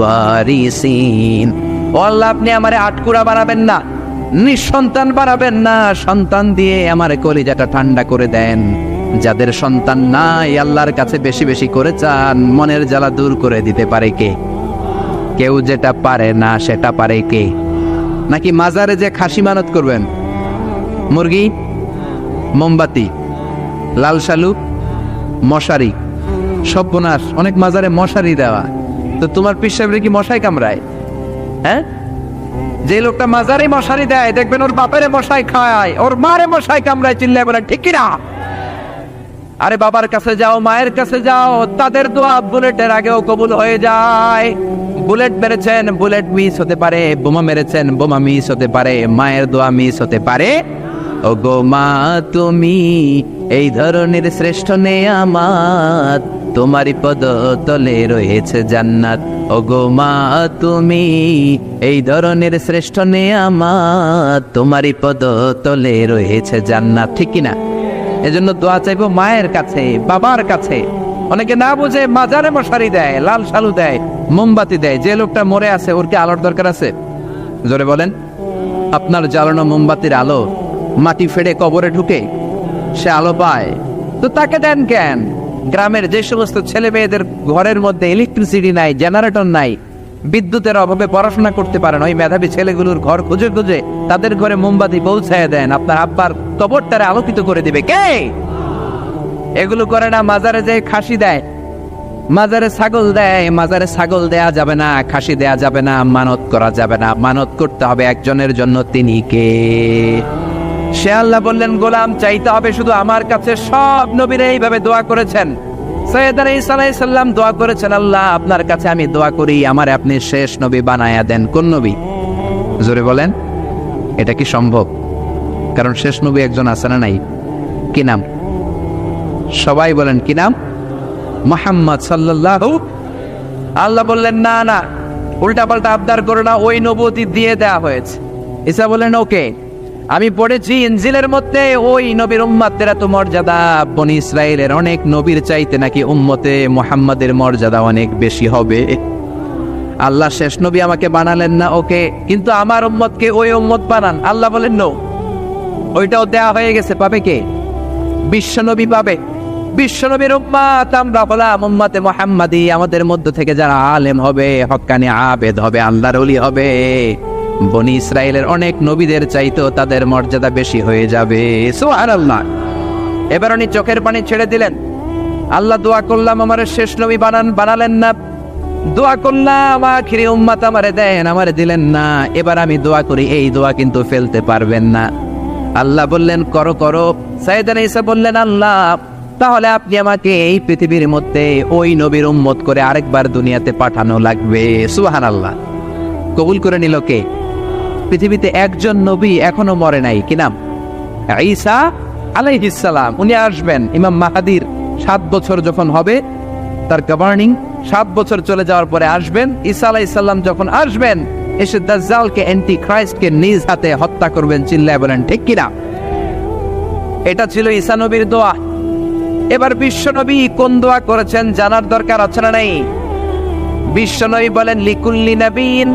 ওয়ারিসিন। ও আল্লাহ, আপনি আমারে আটকুরা বানাবেন না, নিঃসন্তান বানাবেন না, সন্তান দিয়ে আমার কলিজাটা ঠান্ডা করে দেন। যাদের সন্তান নাই আল্লাহর কাছে বেশি বেশি করে চান, মনের জ্বালা দূর করে দিতে পারে কে? কেউ যেটা পারে না সেটা পারে কে? নাকি মাজারে যে খাসি মানত করবেন, মুরগি, মোমবাতি, লাল শালু, মশারি? সর্বনাশ, অনেক মাজারে মশারি দেওয়া। তো তোমার পীর সাহেবের কি মশাই কামড়ায়? হ্যাঁ, যে লোকটা মাজারে মশারি দেয় দেখবেন ওর বাপেরে মশাই খায়, ওর মারে মশাই কামড়ায়, চিল্লায় বলে ঠিক কিনা? আরে বাবার কাছে যাও, মায়ের কাছে যাও, তাদের দোয়া বুলেটের আগেও কবুল হয়ে যায়। বুলেট মেরেছেন, বুলেট মিস হতে পারে, বোমা মেরেছেন, বোমা মিস হতে পারে, মায়ের দোয়া মিস হতে পারে। ও গো মা তুমি এই ধরনের শ্রেষ্ঠ নেয়ামত, তোমারই পদ তলে রয়েছে জান্নাত। ও গো মা তুমি এই ধরনের শ্রেষ্ঠ নেয়ামত, তোমারই পদ তলে রয়েছে জান্নাত, ঠিক কিনা? এজন্য দোয়া চাইবো মায়ের কাছে, বাবার কাছে। অনেকে না বুঝে মাজারে মশারি দেয়, লাল শালু দেয়, মোমবাতি দেয়। যে লোকটা মরে আছে ওর কি আলোর দরকার আছে? জোরে বলেন। আপনার জ্বালানো মোমবাতির আলো মাটি ফেড়ে কবরে ঢুকে সে আলো পায়, তো তাকে দেন কেন? গ্রামের যে সমস্ত ছেলে মেয়েদের ঘরের মধ্যে ইলেকট্রিসিটি নাই, জেনারেটর নাই, বিদ্যুতের অভাবে পড়াশোনা করতে পারেন, ওই মেধাবী ছেলেগুলোর ঘর খুঁজে খুঁজে তাদের ঘরে মোমবাতি পৌঁছায় দেন, আপনার আব্বার কবরটারে আলোকিত করে দিবে কে? এগুলো করে না। মাজারে যে খাসি দেয়, মাজারে ছাগল দেয়, মাজারে ছাগল দেয়া যাবে না, খাসি দেয়া যাবে না, মানত করা যাবে না। মানত করতে হবে একজনের জন্য, তিনি কে? সে আল্লাহ বললেন গোলাম চাইতে হবে শুধু আমার কাছে। সব নবীরা এইভাবে দোয়া করেছেন। সৈয়দনা ঈসা আলাইহিস সালাম দোয়া করেছেন, আল্লাহ আপনার কাছে আমি দোয়া করি আমার আপনি শেষ নবী বানায়া দেন। কোন নবী? জোরে বলেন। এটা কি সম্ভব? কারণ শেষ নবী একজন আছে না নাই? কি নাম? সবাই বলেন কি নাম? মুহাম্মদ সাল্লাল্লাহু। আল্লাহ বললেন না না, উল্টা পাল্টা আবদার করো না, ওই নবুয়তি দিয়ে দেয়া হয়েছে। ঈসা বললেন ওকে, আমি পড়েছি ইনজিলের মধ্যে ওই নবীর উম্মতের এত মর্যাদা, বনি ইসরাইলের অনেক নবীর চাইতে নাকি উম্মতে মুহাম্মাদের মর্যাদা অনেক বেশি হবে। আল্লাহ শেষ নবী আমাকে বানালেন না, ওকে, কিন্তু আমার উম্মতকে ওই উম্মত বানান। আল্লাহ বলেন নো, ওইটাও দেয়া হয়ে গেছে। পাবে কে? বিশ্বনবী পাবে। বিশ্বনবীর উম্মত আমরা হলাম উম্মতে মুহাম্মাদি। আমাদের মধ্য থেকে যারা আলেম হবে, হক্কানি আবেদ হবে, আল্লাহর ওলি হবে, বনি ইসরাইলের অনেক নবীদের চাইতেও তাদের মর্যাদা বেশি হয়ে যাবে। সুবহানাল্লাহ। এবার উনি চোখের পানি ছেড়ে দিলেন। আল্লাহ দোয়া করলাম আমার শেষ নবী বানালেন না, দোয়া করলাম আখিরি উম্মত আমারে দেন, আমারে দিলেন না। এবার আমি দোয়া করি, এই দোয়া কিন্তু ফেলতে পারবেন না। আল্লাহ বললেন করো করো। সাইয়েদনা ঈসা বললেন আল্লাহ তাহলে আপনি আমাকে এই পৃথিবীর মধ্যে ওই নবীর উম্মত করে আরেকবার দুনিয়াতে পাঠানো লাগবে। সুবহানাল্লাহ। কবুল করে নিল কে? পৃথিবীতে একজন নবী এখনো মরে নাই। কি নাম? ঈসা আলাইহিস সালাম। উনি আসবেন ইমাম মাহাদির 7 বছর যখন হবে, তার গভর্নিং 7 বছর চলে যাওয়ার পরে আসবেন। ঈসা আলাইহিস সালাম যখন আসবেন, এসে দাজ্জালকে, অ্যান্টি ক্রাইস্টকে নিজ হাতে হত্যা করবেন। চিল্লায় বলেন ঠিক কিনা? এটা ছিল ঈসা নবীর দোয়া। এবার বিশ্ব নবী কোন দোয়া করেছেন জানার দরকার আছে না নাই? বিশ্বনবী বলেন লিকুল্লি নবীন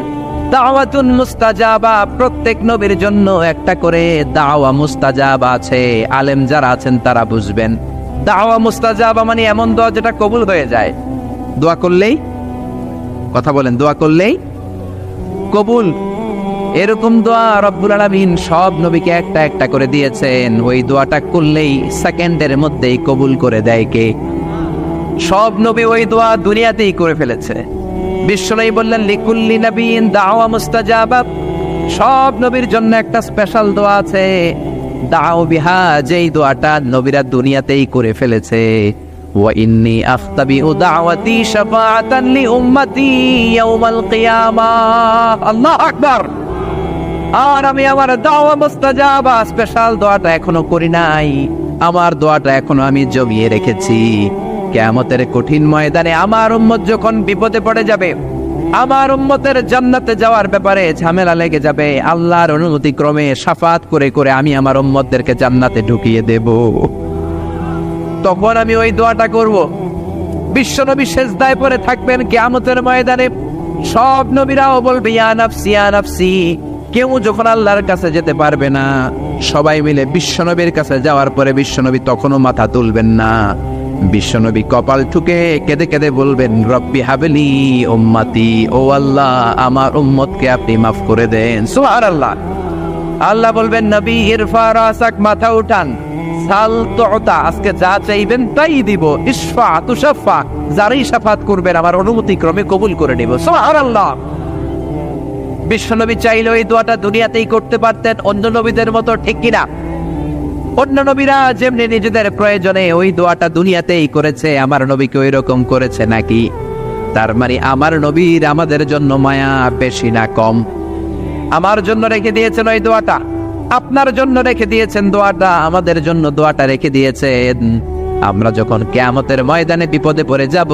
দাওয়াতুন মুস্তাজাবা, প্রত্যেক নবীর জন্য একটা করে দাওয়া মুস্তাজাবা আছে। আলেম যারা আছেন তারা বুঝবেন, দাওয়া মুস্তাজাবা মানে এমন দোয়া যেটা কবুল হয়ে যায়। দোয়া করলেই, কথা বলেন, দোয়া করলেই কবুল। এরকম দোয়া রব্বুল আলামিন সব নবীকে একটা একটা করে দিয়েছেন। ওই দোয়াটা করলেই সেকেন্ডের মধ্যেই কবুল করে দেয় কে? সব নবী ওই দোয়া দুনিয়াতেই করে ফেলেছে। বিশ্বনবী বললেন লিকুল্লি নবীন দাওয়া মুস্তাজাবা, সব নবীর জন্য একটা স্পেশাল দোয়া আছে, দাও বিহা, যেই দোয়াটা নবীরা দুনিয়াতেই করে ফেলেছে। ওয়া ইন্নী আখতাবিউ দাওয়াতি শাফাআতান লি উম্মতি ইয়াউমাল কিয়ামাহ। আল্লাহু আকবার। আর আমি আমার দাওয়া মুস্তাজাবা স্পেশাল দোয়াটা এখনো করি নাই, আমার দোয়াটা এখনো আমি জমিয়ে রেখেছি। কিয়ামতের কঠিন ময়দানে আমার উম্মত যখন বিপদে পড়ে যাবে, আমার উম্মতের জান্নাতে যাওয়ার ব্যাপারে ঝামেলা লেগে যাবে, আল্লাহর অনুমতি ক্রমে শাফাত করে করে আমি আমার উম্মতদেরকে জান্নাতে ঢুকিয়ে দেব। তখন আমি ওই দোয়াটা করব। বিশ্বনবী সেজদায় পড়ে থাকবেন কিয়ামতের ময়দানে, সব নবীরাও বলবে ইয়া নাফসি ইয়া নাফসি। কেউ যখন আল্লাহর কাছে যেতে পারবে না, সবাই মিলে বিশ্বনবীর কাছে যাওয়ার পরে বিশ্বনবী তখনও মাথা তুলবেন না। বিশ্বনবী কপাল ঠুকে কেঁদে কেঁদে বলবেন রব্বি হাবলি উম্মতি, ও আল্লাহ আমার উম্মতকে আপনি মাফ করে দেন। সুবহানাল্লাহ। আল্লাহ বলবেন নবী ইরফা রাসাক, মাথা উঠান, সাল তুতা, আজকে যা চাইবেন তাই দিব, ইশফা তুশাফা, যারাই শাফাত করবেন আমার অনুমতি ক্রমে কবুল করে নিব। সুবহানাল্লাহ। বিশ্বনবী চাইলে ওই দোয়াটা দুনিয়াতেই করতে পারতেন অন্য নবীদের মতো, ঠিক কিনা? অন্য নবীরা যেমনি নিজেদের প্রয়োজনে ওই দোয়াটা দুনিয়াতেই করেছে, আমার নবীকে ওই রকম করেছে নাকি? তার মানে আমার নবীর আমাদের জন্য মায়া বেশি না কম? আমার জন্য রেখে দিয়েছেন ওই দোয়াটা, আপনার জন্য রেখে দিয়েছেন দোয়াটা, আমাদের জন্য দোয়াটা রেখে দিয়েছেন। আমরা যখন কিয়ামতের ময়দানে বিপদে পড়ে যাব,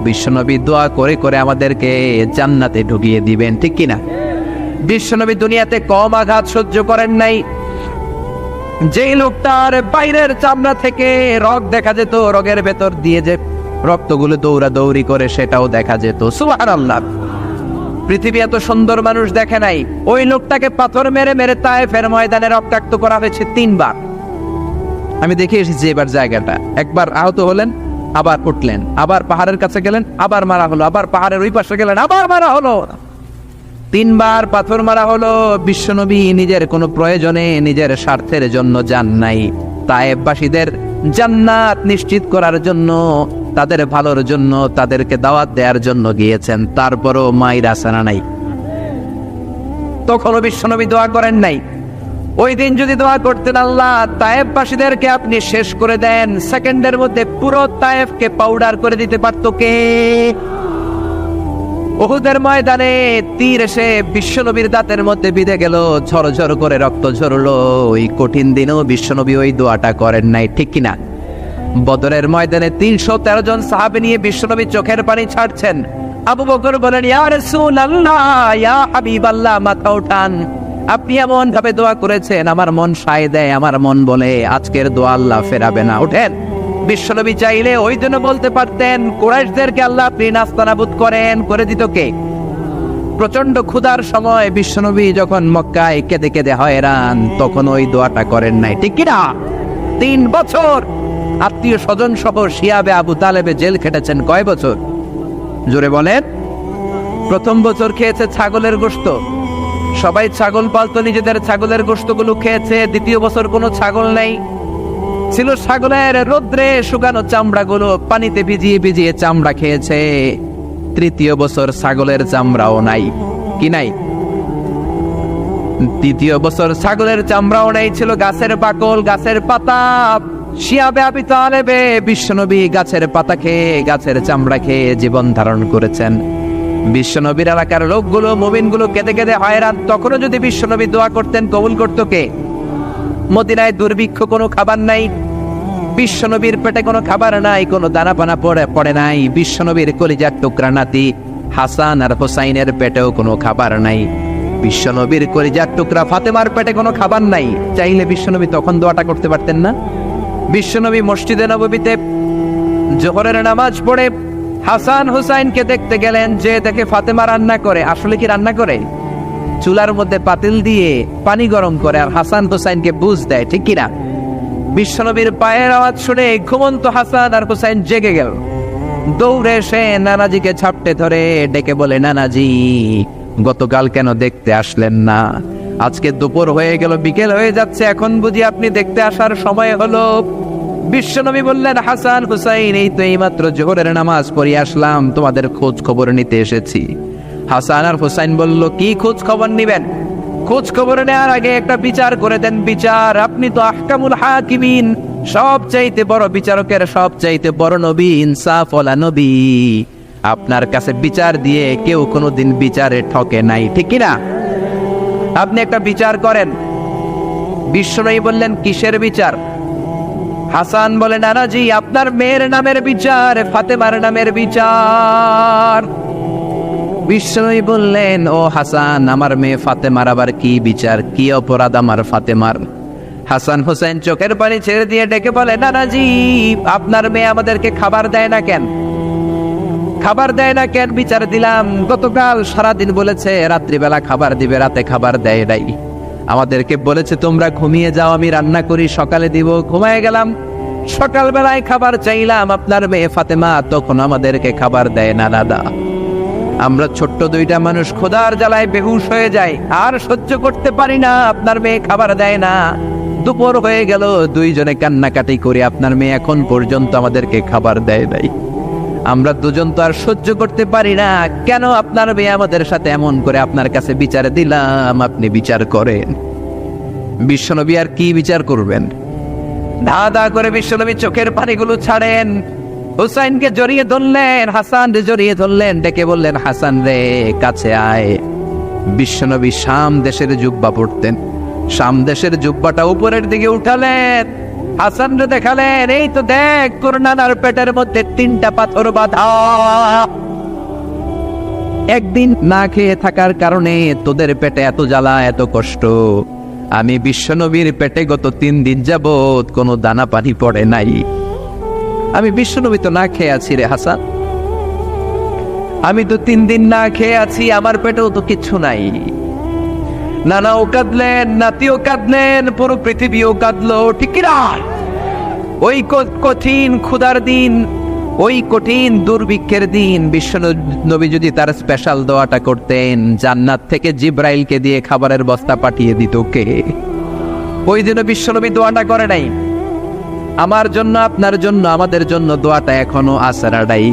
বিশ্বনবী দোয়া করে করে আমাদেরকে জান্নাতে ঢুকিয়ে দিবেন, ঠিক কিনা? বিশ্বনবী দুনিয়াতে কম আঘাত সহ্য করেন নাই। যেই লোকটার বাইরের চামড়া থেকে রগ দেখা যেত, রগের ভেতর দিয়ে যে রক্তগুলো দৌড়া দৌড়ি করে সেটাও দেখা যেত। সুবহানাল্লাহ। পৃথিবী এত সুন্দর মানুষ দেখে নাই। ওই লোকটাকে পাথর মেরে মেরে তায়েফের ময়দানে রক্তাক্ত করা হয়েছে 3 বার। আমি দেখে এসেছি এবার জায়গাটা। একবার আহত হলেন, আবার উঠলেন, আবার পাহাড়ের কাছে গেলেন, আবার মারা হলো, আবার পাহাড়ের ওই পাশে গেলেন, আবার মারা হলো। 3 বার পাথর মারা হলো। বিশ্বনবী নিজের কোনো প্রয়োজনে, নিজের স্বার্থের জন্য যান নাই, তায়েফবাসীদের জান্নাত নিশ্চিত করার জন্য, তাদের ভালোর জন্য, তাদেরকে দাওয়াত দেওয়ার জন্য গিয়েছেন। তারপরও মায়ের আসানা নাই, তখনও বিশ্বনবী দোয়া করেন নাই। ওই দিন যদি দোয়া করতেন আল্লাহ তায়েফবাসীদেরকে আপনি শেষ করে দেন, সেকেন্ডের মধ্যে পুরো তায়েফকে পাউডার করে দিতে পারত কে? উহুদের ময়দানে তীর এসে বিশ্বনবীর দাঁতের মধ্যে বিঁধে গেল, ঝরঝর করে রক্ত ঝরলো। ওই কঠিন দিনেও বিশ্বনবী ওই দোয়াটা করেন নাই, ঠিক কিনা? বদরের ময়দানে 313 জন সাহাবী নিয়ে বিশ্বনবী চোখের পানি ছাড়ছেন। আবু বকর বলেন ইয়া রাসূলুল্লাহ ইয়া হাবিবাল্লাহ, মাথা উঠান, আপনি এমন ভাবে দোয়া করেছেন আমার মন সায় দেয়, আমার মন বলে আজকের দোয়া আল্লাহ ফেরাবে না, উঠেন। বিশ্বনবী চাইলে ওই জন্য বলতে পারতেন কুরাইশদেরকে আল্লাহ আপনি নাস্তানাবুদ করেন, করে দিত কে? প্রচন্ড ক্ষুধার সময় বিশ্বনবী যখন মক্কায় কেঁদে কেঁদে হয়রান, তখন ওই দোয়াটা করেন নাই, ঠিক কিনা? 3 বছর আত্মীয় স্বজন সহ শিয়াবে আবু তালেবে জেল খেটেছেন। কয় বছর? জোরে বলেন। প্রথম বছর খেয়েছে ছাগলের গোশত, সবাই ছাগল পালতো, নিজেদের ছাগলের গোশতগুলো খেয়েছে। দ্বিতীয় বছর কোনো ছাগল নেই, ছিল ছাগলের রোদ্রে শুকানো চামড়াগুলো, পানিতে ভিজিয়ে ভিজিয়ে চামড়া খেয়েছে। তৃতীয় বছর ছাগলের চামড়াও নাই, কি নাই? তৃতীয় বছর ছাগলের চামড়াও নাই, ছিল গাছের বাকল, গাছের পাতা। শিয়াবে আবি তালেবে বিশ্বনবী গাছের পাতা খেয়ে, গাছের চামড়া খেয়ে জীবন ধারণ করেছেন। বিশ্বনবীর এলাকার লোকগুলো, মুমিনগুলো কেঁদে কেঁদে হয়রান। তখনও যদি বিশ্বনবী দোয়া করতেন, কবুল করত কে? মদিনায় দুর্ভিক্ষ, কোনো খাবার নাই, বিশ্বনবীর পেটে কোনো খাবার নাই, কোনো দানা পানা পড়ে নাই। বিশ্বনবীর কলিজার টুকরা নাতি হাসান আর হোসাইনের পেটেও কোনো খাবার নাই। বিশ্বনবীর কলিজার টুকরা ফাতেমার পেটে কোনো খাবার নাই। চাইলে বিশ্বনবী তখন দোয়াটা করতে পারতেন না? বিশ্বনবী মসজিদে নববীতে জোহরের নামাজ পড়ে হাসান হুসাইনকে দেখতে গেলেন, যে দেখে ফাতেমা রান্না করে। আসলে কি রান্না করে? চুলার মধ্যে পাতিল দিয়ে পানি গরম করে আর হাসান হুসাইনকে বুঝ দেয়, ঠিক কিনা? বিশ্বনবীর পায়ের আওয়াজ শুনে ঘুমন্ত হাসান আর হুসাইন জেগে গেল। দৌড়ে এসে নানাজিকে ঝাপটে ধরে ডেকে বলে, নানাজি, গতকাল কেন দেখতে আসলেন না? আজকে দুপুর হয়ে গেল, বিকেল হয়ে যাচ্ছে, এখন বুঝি আপনি দেখতে আসার সময় হলো? বিশ্বনবী বললেন, হাসান হুসাইন, এই তো এইমাত্র জোহরের নামাজ পড়ে আসলাম, তোমাদের খোঁজ খবর নিতে এসেছি। হাসান আর হুসাইন বলল, কি খোঁজ খবর নিবেন? খোঁজ খবর নেওয়ার আগে একটা বিচার করে দেন। বিচার? আপনি তো আহকামুল হাকিমিন, সবচাইতে বড় বিচারকের সবচাইতে বড় নবী, ইনসাফওয়ালা নবী। আপনার কাছে বিচার দিয়ে কেউ কোনোদিন বিচারে ঠকে নাই, ঠিক কিনা? আপনি একটা বিচার করেন। বিশ্বনবী বললেন, কিসের বিচার? হাসান বলে, নানাজি, আপনার মেয়ের নামের বিচার, ফাতেমার নামের বিচার। বিশ্বনবী বললেন, ও হাসান, আমার মেয়ে ফাতেমার আবার কি বিচার? কি অপরাধ আমার ফাতেমার? হাসান হুসাইন চোখের পানি ছেড়ে দিয়ে ডেকে বলে, নানাজি, আপনার মেয়ে আমাদেরকে খাবার দেয় না কেন? খাবার দেয় না কেন বিচার দিলাম। গতকাল সারাদিন বলেছে রাত্রিবেলা খাবার দিবে, রাতে খাবার দেয় নাই। আমাদেরকে বলেছে তোমরা ঘুমিয়ে যাও, আমি রান্না করি, সকালে দিব। ঘুমায় গেলাম, সকালবেলায় খাবার চাইলাম, আপনার মেয়ে ফাতেমা তখন আমাদেরকে খাবার দেয় না। দাদা, আমরা ছোট্ট দুইটা মানুষ খোদার জ্বালায় বেহুশ হয়ে যাই, আর সহ্য করতে পারি না, আপনার মেয়ে খাবার দেয় না। দুপুর হয়ে গেল, দুইজনে কান্নাকাটি করি, আপনার মেয়ে এখন পর্যন্ত আমাদেরকে খাবার দেয় নাই। আমরা দুজন তো আর সহ্য করতে পারি না, কেন আপনার মেয়ে আমাদের সাথে এমন করে? আপনার কাছে বিচার দিলাম, আপনি বিচার করেন। বিশ্বনবী আর কি বিচার করবেন? দাদা করে বিশ্বনবী চোখের পানিগুলো ছাড়েন, হুসাইনকে জড়িয়ে ধরলেন, হাসান রে জড়িয়ে ধরলেন, ডেকে বললেন, হাসান রে, কাছে আয়। বিশ্বনবী শাম দেশের জুব্বা পরতেন, শাম দেশের জুব্বাটা উপরের দিকে উঠালেন, হাসান রে দেখালেন, এই তো দেখ, তোর নানার পেটের মধ্যে 3টা পাথর বাঁধা। একদিন না খেয়ে থাকার কারণে তোদের পেটে এত জ্বালা, এত কষ্ট। আমি বিশ্বনবীর পেটে গত 3 দিন যাবত কোনো দানা পানি পড়ে নাই। আমি বিশ্বনবী তো না খেয়ে আছি রে হাসান, আমি তো 3 দিন না খেয়ে আছি, আমার পেটেও তো কিচ্ছু নাই। নানাও কাঁদলেন, নাতিও কাঁদলেন, পুরো পৃথিবীও কাঁদলো, ঠিক না? ওই কঠিন ক্ষুধার দিন, ওই কঠিন দুর্ভিক্ষের দিন বিশ্বনবী যদি তার স্পেশাল দোয়াটা করতেন, জান্নাত থেকে জিব্রাইলকে দিয়ে খাবারের বস্তা পাঠিয়ে দিত কে? ওই দিন বিশ্বনবী দোয়াটা করে নাই। আমার জন্য, আপনার জন্য, আমাদের জন্য দোয়াটা এখনো আসরাডাই।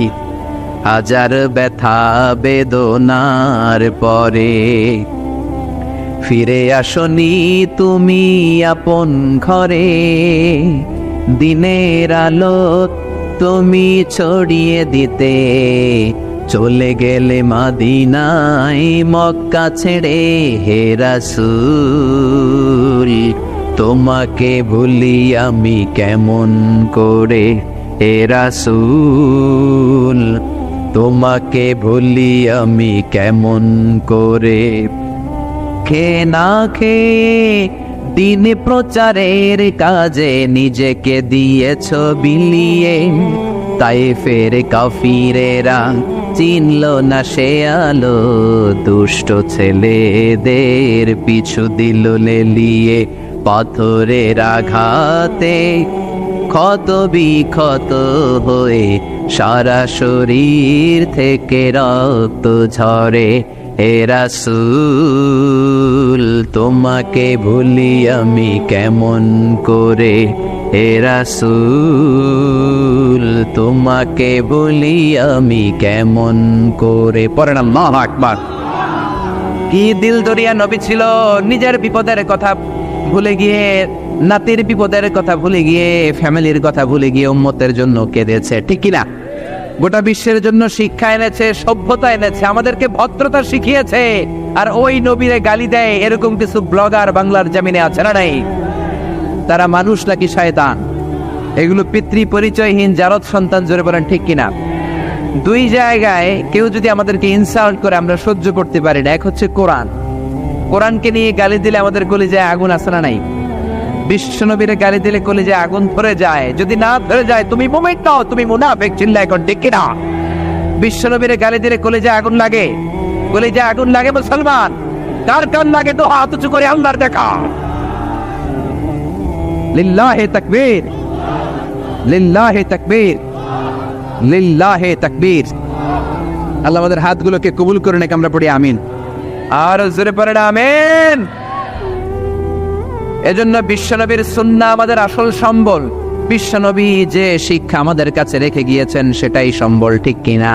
হাজার ব্যথা বেদনার পরে ফিরে আসনি তুমি আপন ঘরে, দিনের আলো তুমি ছড়িয়ে দিতে চলে গেলে মদিনায় মক্কা ছেড়ে। হে রাসূল, তোমাকে ভুলি আমি কেমন করে? হে রাসূল, তোমাকে ভুলি আমি কেমন করে? খে না খে দিন প্রচারের কাজে নিজেকে দিয়েছ বিলিয়ে, তাই ফের কাফিরেরা চিনল না সে আলো, দুষ্ট ছেলেদের পিছু দিল লেলিয়ে। পাথরের আঘাতে ক্ষত বিক্ষত হয়ে সারা শরীর থেকে রক্ত ঝরে। হে রাসূল, তোমাকে ভুলি আমি কেমন করে? হে রাসূল, তোমাকে ভুলি আমি কেমন করে? পড়েন আল্লাহু আকবার। কি দিল দরিয়া নবী ছিল, নিজের বিপদের কথা ভুলে গিয়ে, নাতির বিপদের কথা ভুলে গিয়ে, ফ্যামিলির কথা ভুলে গিয়ে উম্মতের জন্য কেঁদেছে, ঠিক কিনা? গোটা বিশ্বের জন্য শিক্ষা এনেছে, সভ্যতা এনেছে, আমাদেরকে ভদ্রতা শিখিয়েছে। আর ওই নবীরে গালি দেয় এরকম কিছু ব্লগার বাংলার জমিনে আছে না নাই? তারা মানুষ নাকি শয়তান? এগুলো পিতৃ পরিচয়হীন জারদ সন্তান, জোরে বলেন ঠিক কিনা? 2 জায়গায় কেউ যদি আমাদেরকে ইনসাল্ট করে আমরা সহ্য করতে পারি না। এক হচ্ছে কোরআন, কোরআনকে নিয়ে গালি দিলে আমাদের কলিজায় আগুন আসে না নাই? বিশ্বনবীরে গালি দিলে কলিজায় আগুন ধরে যায়। যদি না ধরে যায় তুমি মুমিন নও, তুমি মুনাফিক, চিল্লায় কোন ঠিক কিনা? বিশ্বনবীর গালি দিলে কলিজা আগুন লাগে, কলিজা আগুন লাগে মুসলমান। কার কার লাগে তো হাত উঁচু করে আল্লাহর দেখা। লিল্লাহে তাকবীর, লিল্লাহে তাকবীর, লিল্লাহে তাকবীর। আল্লাহ আমাদের হাতগুলোকে কবুল করে নাকি আমরা পড়ি আমিন। আর জোরে পড়ে না আমিন। এজন্য বিশ্বনবীর সুন্নাহ আমাদের আসল সম্বল। বিশ্বনবী যে শিক্ষা আমাদের কাছে রেখে গিয়েছেন সেটাই সম্বল, ঠিক কিনা?